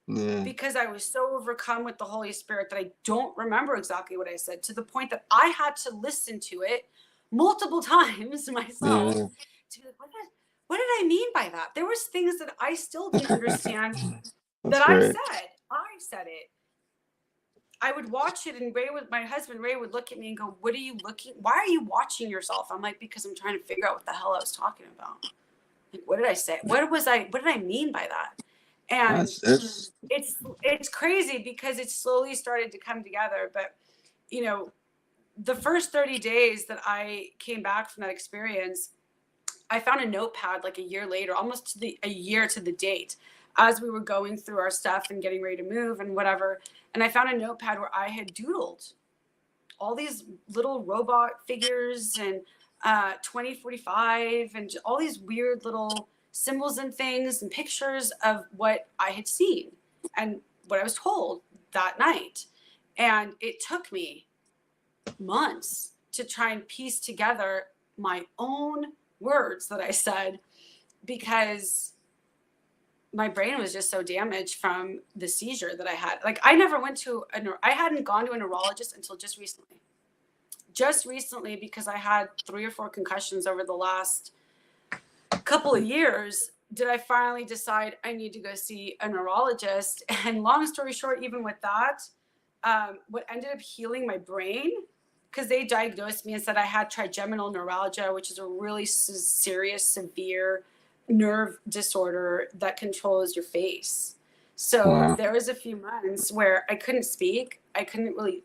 Because I was so overcome with the Holy Spirit that I don't remember exactly what I said, to the point that I had to listen to it multiple times myself to be like, what did I mean by that? There was things that I still didn't understand that I said it. I would watch it and my husband Ray would look at me and go, why are you watching yourself? I'm like, because I'm trying to figure out what the hell I was talking about. Like, what did I say? What did I mean by that? And it's crazy because it slowly started to come together. But, you know, the first 30 days that I came back from that experience, I found a notepad like a year later, almost a year to the date, as we were going through our stuff and getting ready to move and whatever. And I found a notepad where I had doodled all these little robot figures and 2045 and all these weird little symbols and things and pictures of what I had seen and what I was told that night. And it took me months to try and piece together my own words that I said, because my brain was just so damaged from the seizure that I had. Like I hadn't gone to a neurologist until just recently because I had 3 or 4 concussions over the last couple of years. Did I finally decide I need to go see a neurologist? And long story short, even with that, what ended up healing my brain, because they diagnosed me and said I had trigeminal neuralgia, which is a really serious, severe nerve disorder that controls your face. So Wow. there was a few months where I couldn't speak. I couldn't really,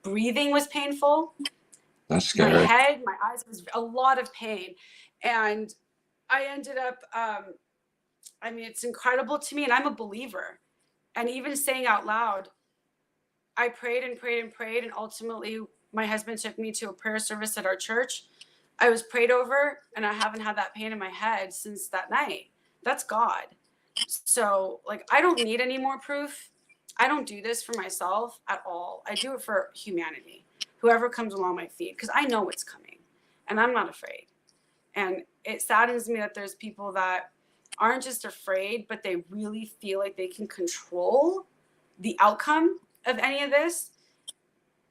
breathing was painful. That's My scary. head, my eyes, was a lot of pain. And I ended up, I mean, it's incredible to me, and I'm a believer. And even saying out loud, I prayed and prayed and prayed, and ultimately my husband took me to a prayer service at our church. I was prayed over, and I haven't had that pain in my head since that night. That's God. So, like, I don't need any more proof. I don't do this for myself at all. I do it for humanity, whoever comes along my feet, because I know what's coming, and I'm not afraid. And it saddens me that there's people that aren't just afraid, but they really feel like they can control the outcome of any of this.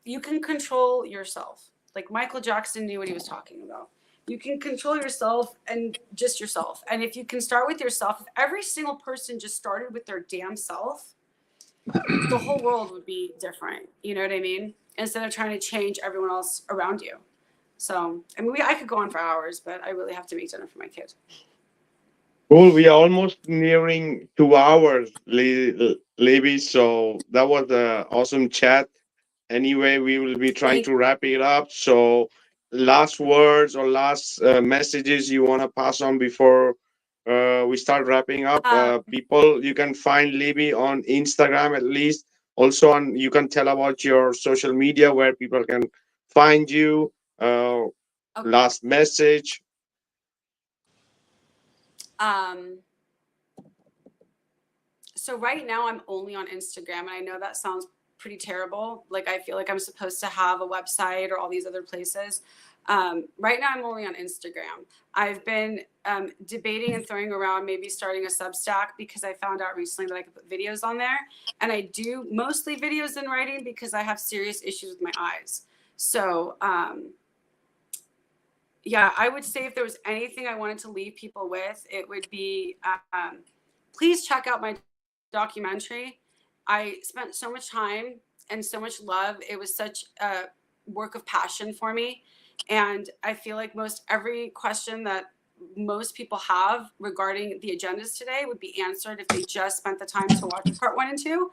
You can control yourself. Like Michael Jackson knew what he was talking about. You can control yourself and just yourself. And if you can start with yourself, if every single person just started with their damn self, the whole world would be different. You know what I mean? Instead of trying to change everyone else around you. So, I mean, I could go on for hours, but I really have to make dinner for my kid. Cool. We are almost nearing 2 hours, Libby. So that was an awesome chat. Anyway, we will be trying to wrap it up. So, last words or last messages you want to pass on before we start wrapping up. People, you can find Libby on Instagram at least. Also, you can tell about your social media where people can find you. Okay. Last message. So right now I'm only on Instagram, and I know that sounds pretty terrible. Like, I feel like I'm supposed to have a website or all these other places. Right now I'm only on Instagram. I've been debating and throwing around maybe starting a Substack, because I found out recently that I could put videos on there, and I do mostly videos in writing because I have serious issues with my eyes. So yeah, I would say if there was anything I wanted to leave people with, it would be please check out my documentary. I spent so much time and so much love. It was such a work of passion for me. And I feel like most every question that most people have regarding the agendas today would be answered if they just spent the time to watch part 1 and 2.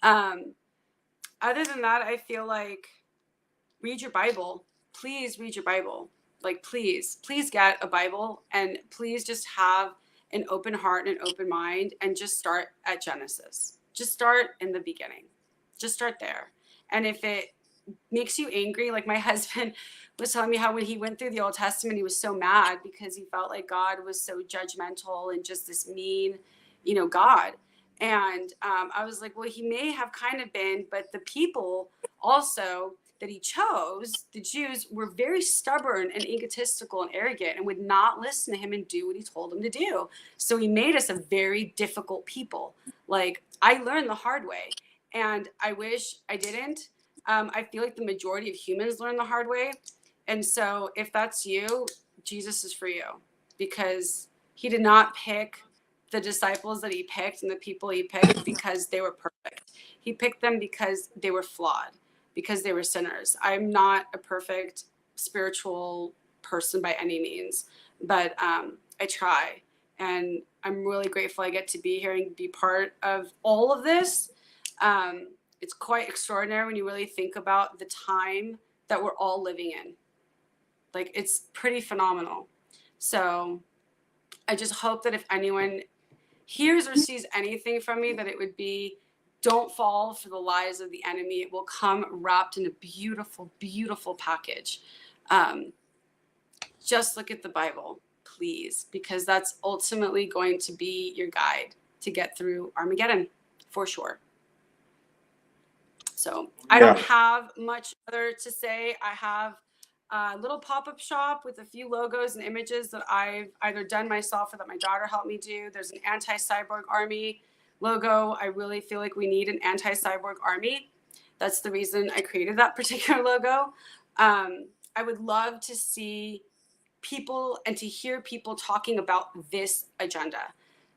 Other than that, I feel like read your Bible. Please read your Bible. Like, please get a Bible, and please just have an open heart and an open mind, and just start at Genesis. Just start in the beginning. Just start there. And if it makes you angry, like my husband was telling me how when he went through the Old Testament, he was so mad because he felt like God was so judgmental and just this mean, God. And I was like, well, he may have kind of been, but the people also that he chose, the Jews, were very stubborn and egotistical and arrogant and would not listen to him and do what he told them to do. So he made us a very difficult people. Like, I learned the hard way, and I wish I didn't. I feel like the majority of humans learn the hard way. And so if that's you, Jesus is for you, because he did not pick the disciples that he picked and the people he picked because they were perfect. He picked them because they were flawed, because they were sinners. I'm not a perfect spiritual person by any means, but I try. And I'm really grateful I get to be here and be part of all of this. It's quite extraordinary when you really think about the time that we're all living in. Like, it's pretty phenomenal. So I just hope that if anyone hears or sees anything from me, that it would be, don't fall for the lies of the enemy. It will come wrapped in a beautiful, beautiful package. Just look at the Bible, please, because that's ultimately going to be your guide to get through Armageddon, for sure. So I don't have much other to say. I have a little pop-up shop with a few logos and images that I've either done myself or that my daughter helped me do. There's an anti-cyborg army logo. I really feel like we need an anti-cyborg army. That's the reason I created that particular logo. I would love to see people and to hear people talking about this agenda.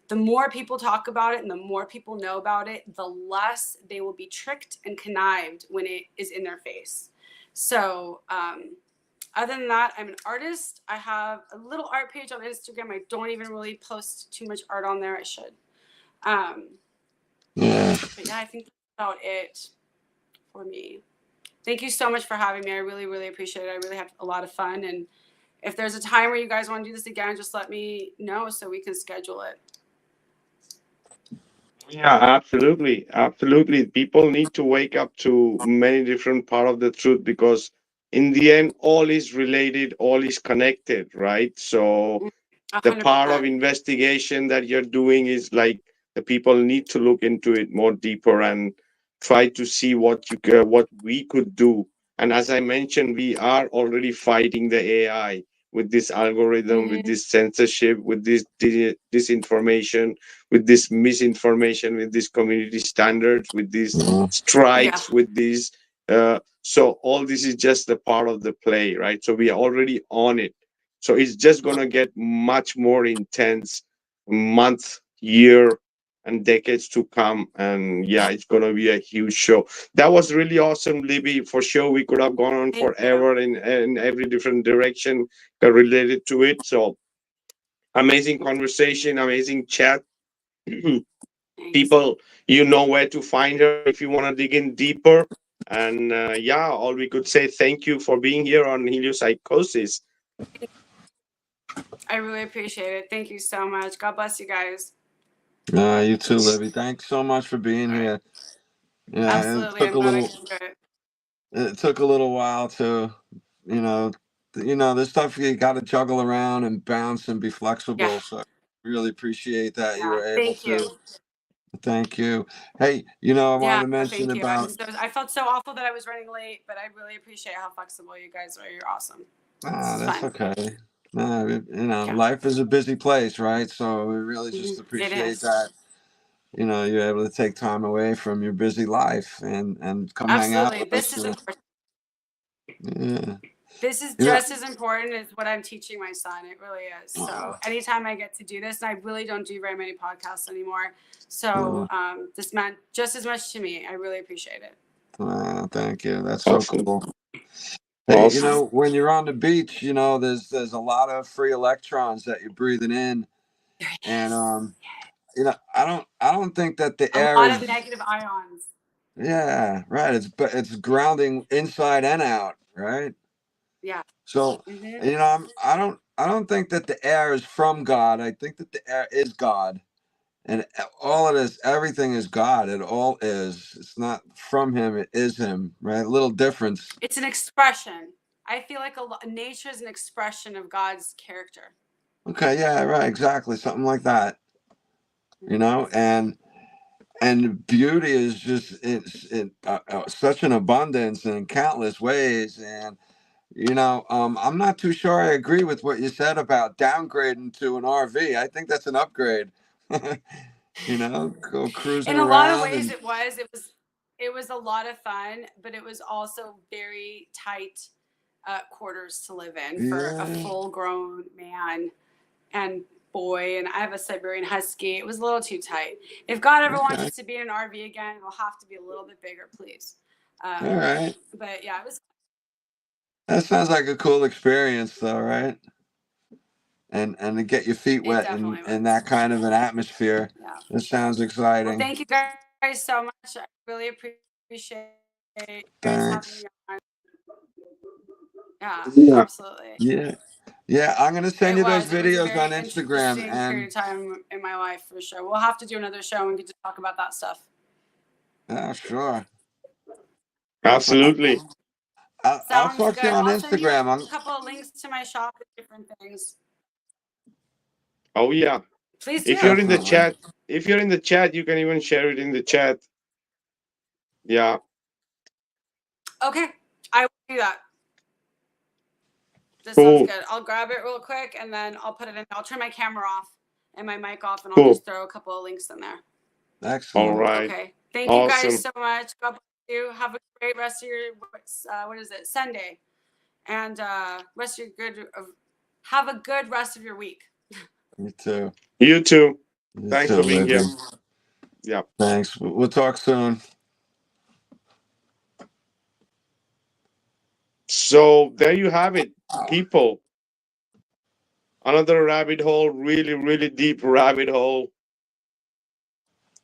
The more people talk about it and the more people know about it, the less they will be tricked and connived when it is in their face. So Other than that, I'm an artist. I have a little art page on Instagram. I don't even really post too much art on there. I should. Yeah. But yeah, I think that's about it for me. Thank you so much for having me. I really, really appreciate it. I really had a lot of fun. And if there's a time where you guys want to do this again, just let me know so we can schedule it. Yeah, absolutely. Absolutely. People need to wake up to many different part of the truth, because in the end, all is related, all is connected, right? So the part of 100%. investigation that you're doing is like, the people need to look into it more deeper and try to see what we could do. And as I mentioned, we are already fighting the AI with this algorithm, with this censorship, with this disinformation, with this misinformation, with these community standards, with these Mhm. strikes, with these so all this is just a part of the play, right? So we are already on it. So it's just going to get much more intense month, year, and decades to come. And yeah, it's going to be a huge show. That was really awesome, Libby. For sure, we could have gone on Thank you. forever in every different direction related to it. So amazing conversation, amazing chat. Thanks. People, you know where to find her if you want to dig in deeper. And yeah, all we could say, thank you for being here on Heliopsychosis. I really appreciate it. Thank you so much. God bless you guys. You too, Libby. Thanks so much for being here. Yeah, Absolutely. I'm glad I could do it. it took a little while to, you know, there's stuff you got to juggle around and bounce and be flexible. Yeah. So really appreciate that you Yeah. were able Thank you. to. Thank you. Hey, I wanted Yeah. to mention Thank you. about. I felt so awful that I was running late, but I really appreciate how flexible you guys are. You're awesome. That's fun. okay. No, Yeah. life is a busy place, right? So we really just It appreciate is. that. You're able to take time away from your busy life and come hang out Absolutely. with This us. is important. Yeah. This is You know- just as important as what I'm teaching my son. It really is. So anytime I get to do this, and I really don't do very many podcasts anymore. So this meant just as much to me. I really appreciate it. Thank you. That's so Awesome. cool. Hey, Awesome. when you're on the beach, there's a lot of free electrons that you're breathing in, and I don't think that the A air lot is. of negative ions. Yeah, right. It's grounding inside and out, right? Yeah. So I don't think that the air is from God. I think that the air is God, and all it is, everything is God. It all is. It's not from Him. It is Him. Right? A little difference. It's an expression. I feel like nature is an expression of God's character. Okay. Yeah. Right. Exactly. Something like that. And beauty is just such an abundance in countless ways. And I'm not too sure I agree with what you said about downgrading to an RV. I think that's an upgrade. Go cruising In a lot of around ways, and it was a lot of fun, but it was also very tight quarters to live in for a full-grown man and boy. And I have a Siberian Husky. It was a little too tight. If God ever wants us to be in an RV again, it'll have to be a little bit bigger, please. All right. But yeah, it was. That sounds like a cool experience, though, right? And to get your feet It wet definitely in was. that kind of an atmosphere. Yeah. That sounds Well, exciting. thank you guys so much. I really appreciate you guys having me on. Yeah, absolutely. Yeah. I'm gonna send you those It was a videos very on Instagram, interesting and period of time in my life for sure. We'll have to do another show and get to talk about that stuff. sure. Absolutely. I'll Sounds talk good. to you on I'll send you Instagram. a couple of links to my shop and different things. Oh yeah. Please do. If you're in the Definitely. chat, you can even share it in the chat. Yeah. Okay, I will do that. That Cool. sounds good. I'll grab it real quick and then I'll put it in. I'll turn my camera off and my mic off, and I'll just throw a couple of links in there. Excellent. All right. Okay. Thank you guys so much. God bless you. Have a great rest of your Sunday, and rest of your have a good rest of your week. You too. You too. You Thanks too, for being Libby. here. Yeah. Thanks. We'll talk soon. So there you have it. people. Another rabbit hole, really, really deep rabbit hole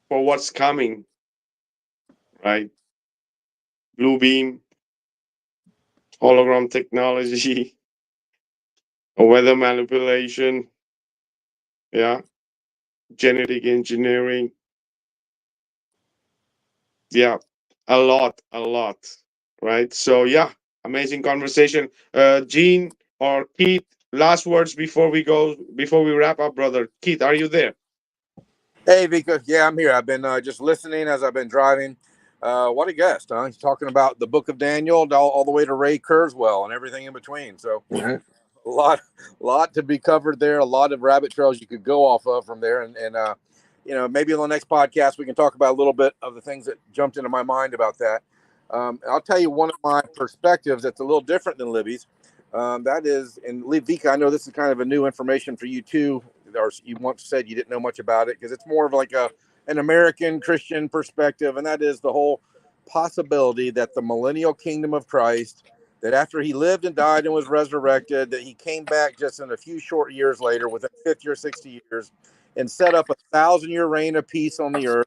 for what's coming, right? Blue beam, hologram technology, weather manipulation, yeah, genetic engineering, yeah, a lot, right? So yeah, amazing conversation. Gene or Keith, last words before we go, before we wrap up, brother. Keith, are you there? Hey, Vika. Yeah, I'm here. I've been just listening as I've been driving. What a guest, huh? He's talking about the Book of Daniel all the way to Ray Kurzweil and everything in between. So Right. a lot to be covered there. A lot of rabbit trails you could go off of from there. And maybe on the next podcast we can talk about a little bit of the things that jumped into my mind about that. I'll tell you one of my perspectives that's a little different than Libby's. That is, and Vika, I know this is kind of a new information for you too, or you once said you didn't know much about it because it's more of like an American Christian perspective, and that is the whole possibility that the millennial kingdom of Christ, that after he lived and died and was resurrected, that he came back just in a few short years later, within 50 or 60 years, and set up 1,000-year reign of peace on the earth.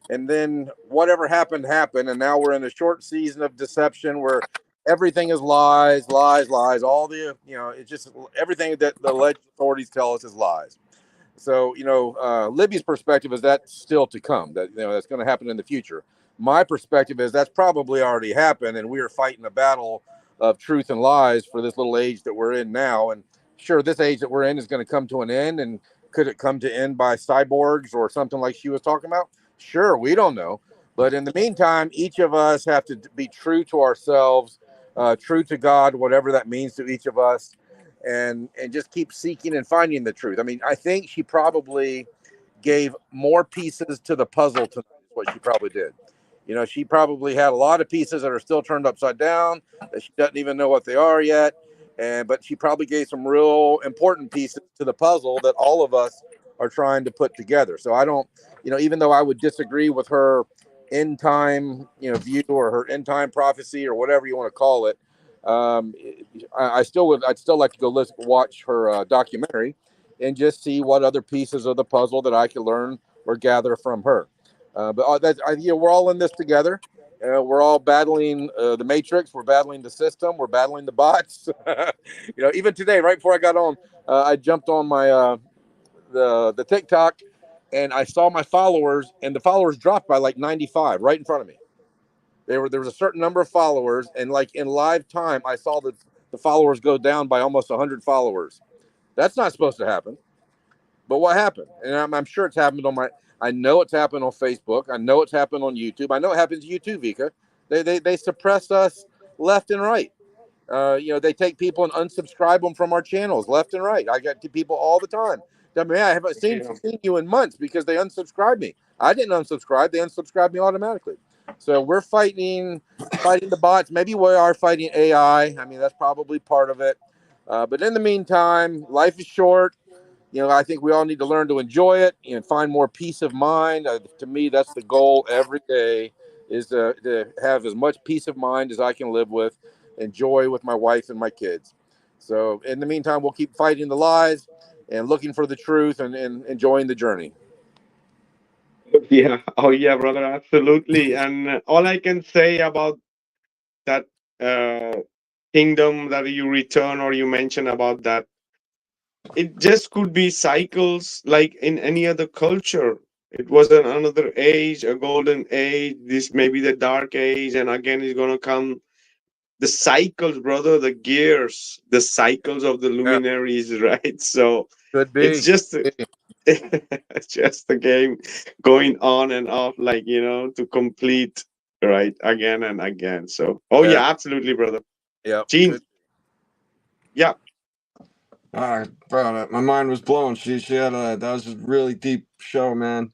And then whatever happened, happened. And now we're in a short season of deception where everything is lies, lies, lies. All the, it's just everything that the alleged authorities tell us is lies. So, Libby's perspective is that's still to come, that, that's going to happen in the future. My perspective is that's probably already happened. And we are fighting a battle of truth and lies for this little age that we're in now. And sure, this age that we're in is going to come to an end. And could it come to end by cyborgs or something like she was talking about? Sure, we don't know. But in the meantime, each of us have to be true to ourselves, true to God, whatever that means to each of us, and just keep seeking and finding the truth. I mean, I think she probably gave more pieces to the puzzle tonight, is what she probably did. She probably had a lot of pieces that are still turned upside down, that she doesn't even know what they are yet. But she probably gave some real important pieces to the puzzle that all of us are trying to put together. So I don't, even though I would disagree with her end time, view, or her end time prophecy, or whatever you want to call it, I'd still like to go watch her documentary and just see what other pieces of the puzzle that I can learn or gather from her. We're all in this together. We're all battling the matrix. We're battling the system. We're battling the bots. Even today, right before I got on, I jumped on my the TikTok, and I saw my followers, and the followers dropped by like 95 right in front of me. There was a certain number of followers, and like in live time, I saw the followers go down by almost 100 followers. That's not supposed to happen. But what happened? And I'm sure it's happened on I know it's happened on Facebook. I know it's happened on YouTube. I know it happens to you too, Vika. They suppress us left and right. They take people and unsubscribe them from our channels left and right. I get to people all the time. I mean, I haven't seen you in months because they unsubscribed me. I didn't unsubscribe. They unsubscribed me automatically. So we're fighting the bots. Maybe we are fighting AI. I mean, that's probably part of it. But in the meantime, life is short. I think we all need to learn to enjoy it and find more peace of mind. To me, that's the goal every day, is to have as much peace of mind as I can live with, and joy with my wife and my kids. So in the meantime, we'll keep fighting the lies and looking for the truth, and enjoying the journey. Yeah. Oh, yeah, brother. Absolutely. And all I can say about that uh, kingdom that you return or you mention about that, it just could be cycles like in any other culture. It was another age, a golden age. This may be the dark age, and again, it's going to come the cycles, brother, the gears, the cycles of the Yeah, luminaries, right? So could it's be. just it's just a game going on and off, like to complete, right, again and again. So oh Yeah, yeah, absolutely, brother. yeah, Gene, could. yeah. All right, bro. My mind was blown. She had that was a really deep show, man.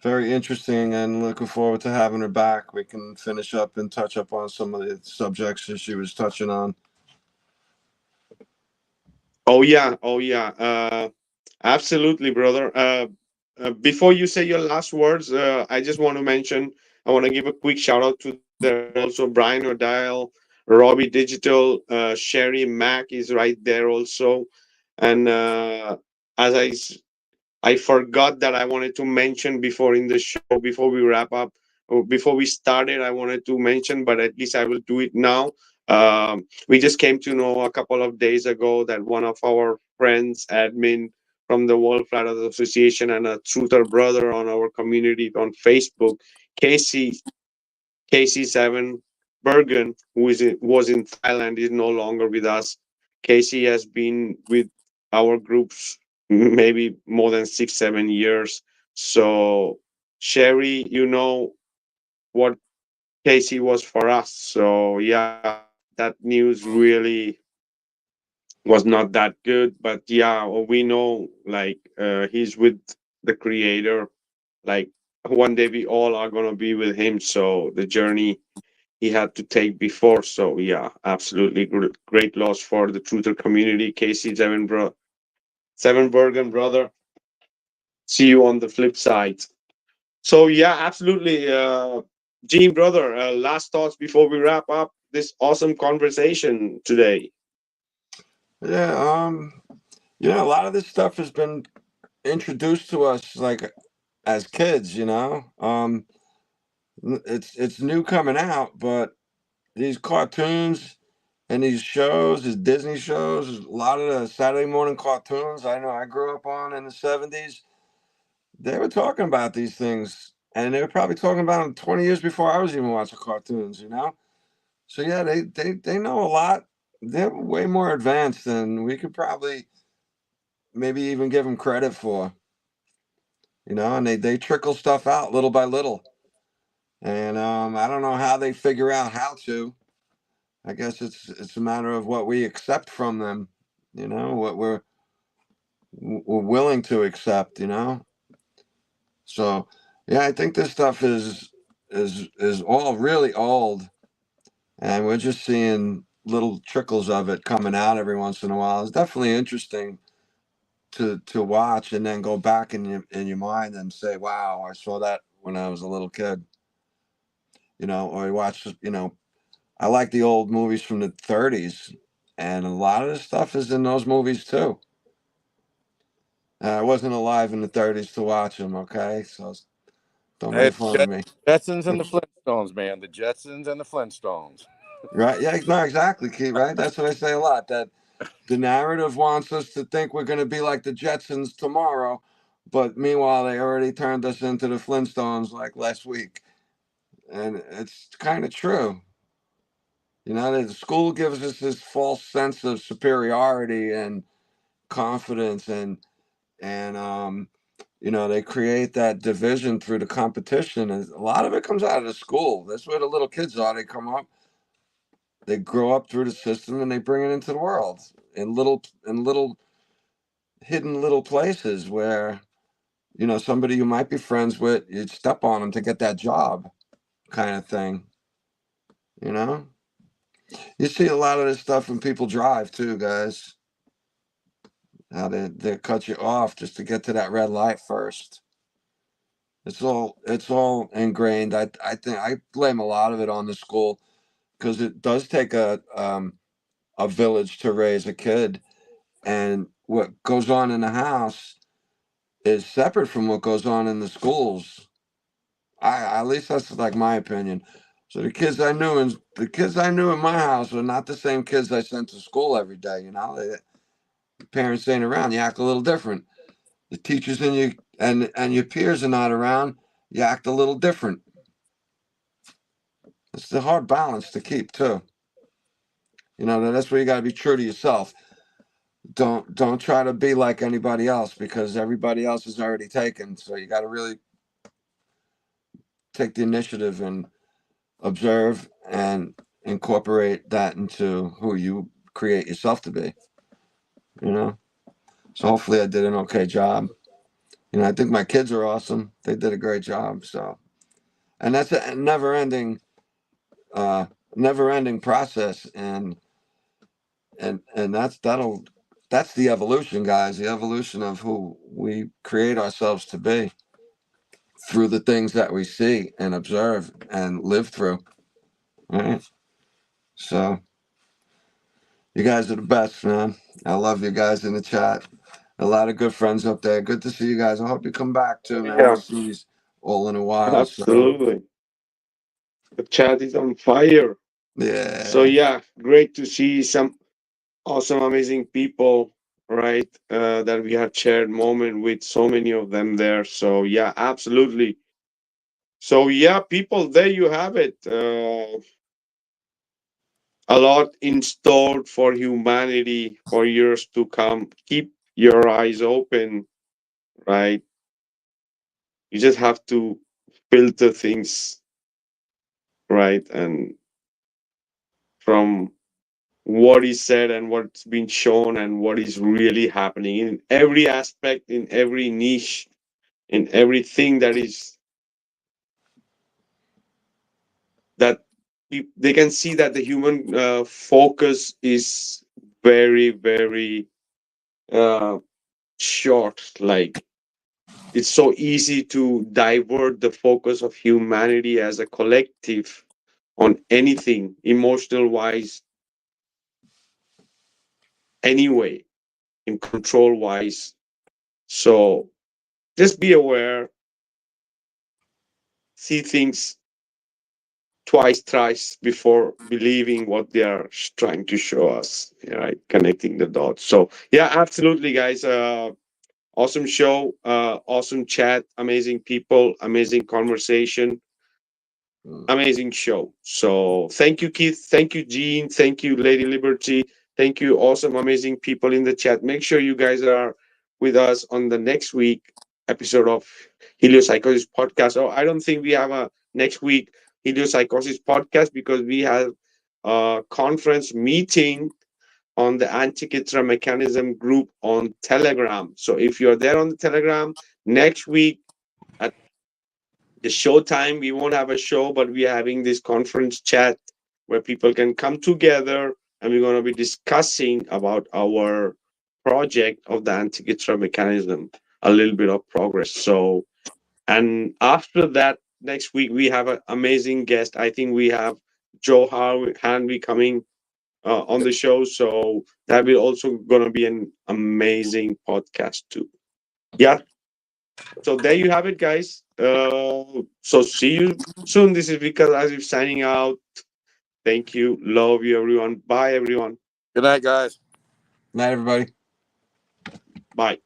Very interesting, and looking forward to having her back. We can finish up and touch up on some of the subjects that she was touching on. Oh yeah, oh yeah, absolutely, brother. Before you say your last words, I just want to mention, I want to give a quick shout out to them also, Brian O'Dell, Robbie Digital, Sherry Mac is right there also. And as I forgot that I wanted to mention before in the show, before we wrap up, or before we started, I wanted to mention, but at least I will do it now. We just came to know a couple of days ago that one of our friends, admin from the World Flat Earth Association and a truther brother on our community on Facebook, Casey KC7 Bergen, was in Thailand, is no longer with us. Casey has been with our groups maybe more than 6, 7 years. So, Sherry, you know what Casey was for us. So, yeah, that news really was not that good. But yeah, we know like he's with the creator. Like one day we all are going to be with him. So, the journey he had to take before. So yeah, absolutely great loss for the truther community. Casey Seven Bergen brother. See you on the flip side. So yeah, absolutely. Gene brother, last thoughts before we wrap up this awesome conversation today. Yeah, a lot of this stuff has been introduced to us like as kids, it's new coming out, but these cartoons and these shows, these Disney shows, a lot of the Saturday morning cartoons I know I grew up on in the 70s, they were talking about these things, and they were probably talking about them 20 years before I was even watching cartoons. So yeah, they know a lot. They're way more advanced than we could probably maybe even give them credit for, and they trickle stuff out little by little. And I don't know how they figure out how to. I guess it's a matter of what we accept from them, what we're willing to accept. So yeah, I think this stuff is all really old, and we're just seeing little trickles of it coming out every once in a while. It's definitely interesting to watch and then go back in your mind and say, "Wow, I saw that when I was a little kid." Or you watch, I like the old movies from the 30s, and a lot of the stuff is in those movies too. I wasn't alive in the 30s to watch them, okay? So don't make It's fun of me. Jetsons and the Flintstones, man. The Jetsons and the Flintstones. Right? Yeah, no, exactly, Keith, right? That's what I say a lot, that the narrative wants us to think we're going to be like the Jetsons tomorrow, but meanwhile, they already turned us into the Flintstones like last week. And it's kind of true. The school gives us this false sense of superiority and confidence, and they create that division through the competition, and a lot of it comes out of the school. That's where the little kids are. They come up, they grow up through the system, and they bring it into the world in little hidden little places where somebody you might be friends with, you'd step on them to get that job, kind of thing. you know you see a lot of this stuff when people drive too, guys, how they cut you off just to get to that red light first. It's all ingrained. I think I blame a lot of it on the school, because it does take a village to raise a kid, and what goes on in the house is separate from what goes on in the schools. At least that's like my opinion. So the kids I knew in my house are not the same kids I sent to school every day. Parents ain't around, you act a little different. The teachers and your peers are not around, you act a little different. It's a hard balance to keep too. That's where you got to be true to yourself. Don't try to be like anybody else, because everybody else is already taken. So you got to really take the initiative and observe and incorporate that into who you create yourself to be. So hopefully I did an okay job. I think my kids are awesome. They did a great job. So, and that's a uh, never ending process, and that's the evolution, guys. The evolution of who we create ourselves to be through the things that we see and observe and live through. Right. So you guys are the best, man. I love you guys in the chat. A lot of good friends up there. Good to see you guys. I hope you come back too, man. I Yeah, haven't seen you all in a while. So absolutely. The chat is on fire. So yeah. yeah, great to see some awesome, amazing people, right? That we have shared moment with so many of them there. So yeah, absolutely. So yeah, people, there you have it. A lot in store for humanity for years to come. Keep your eyes open, right? You just have to filter things, right? And from what is said and what's been shown and what is really happening in every aspect, in every niche, in everything that is that they can see that the human focus is very, very uh, short. Like it's so easy to divert the focus of humanity as a collective on anything emotional wise, anyway, in control wise. So just be aware, see things twice, thrice before believing what they are trying to show us, right? Connecting the dots. So yeah, absolutely, guys. Awesome show, awesome chat, amazing people, amazing conversation, amazing show. So thank you, Keith. Thank you, Gene. Thank you, Lady Liberty. Thank you, awesome, amazing people in the chat. Make sure you guys are with us on the next week episode of Heliopsychosis podcast. Oh, I don't think we have a next week Heliopsychosis podcast because we have a conference meeting on the Antikythera mechanism group on Telegram. So if you're there on the Telegram next week at the show time, we won't have a show, but we are having this conference chat where people can come together and we're going to be discussing about our project of the Antikythera mechanism, a little bit of progress. So, and after that, next week, we have an amazing guest. I think we have Joe Hanby coming on the show. So that will also going to be an amazing podcast too. Yeah. So there you have it, guys. So see you soon. This is Vikka Draziv signing out. Thank you. Love you, everyone. Bye, everyone. Good night, guys. Night, everybody. Bye.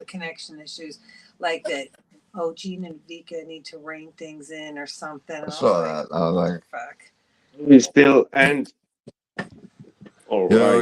Connection issues like that. Oh, Gene and Vika need to rein things in or something. I saw that. I was like, fuck. We still end. All yo, right. yo.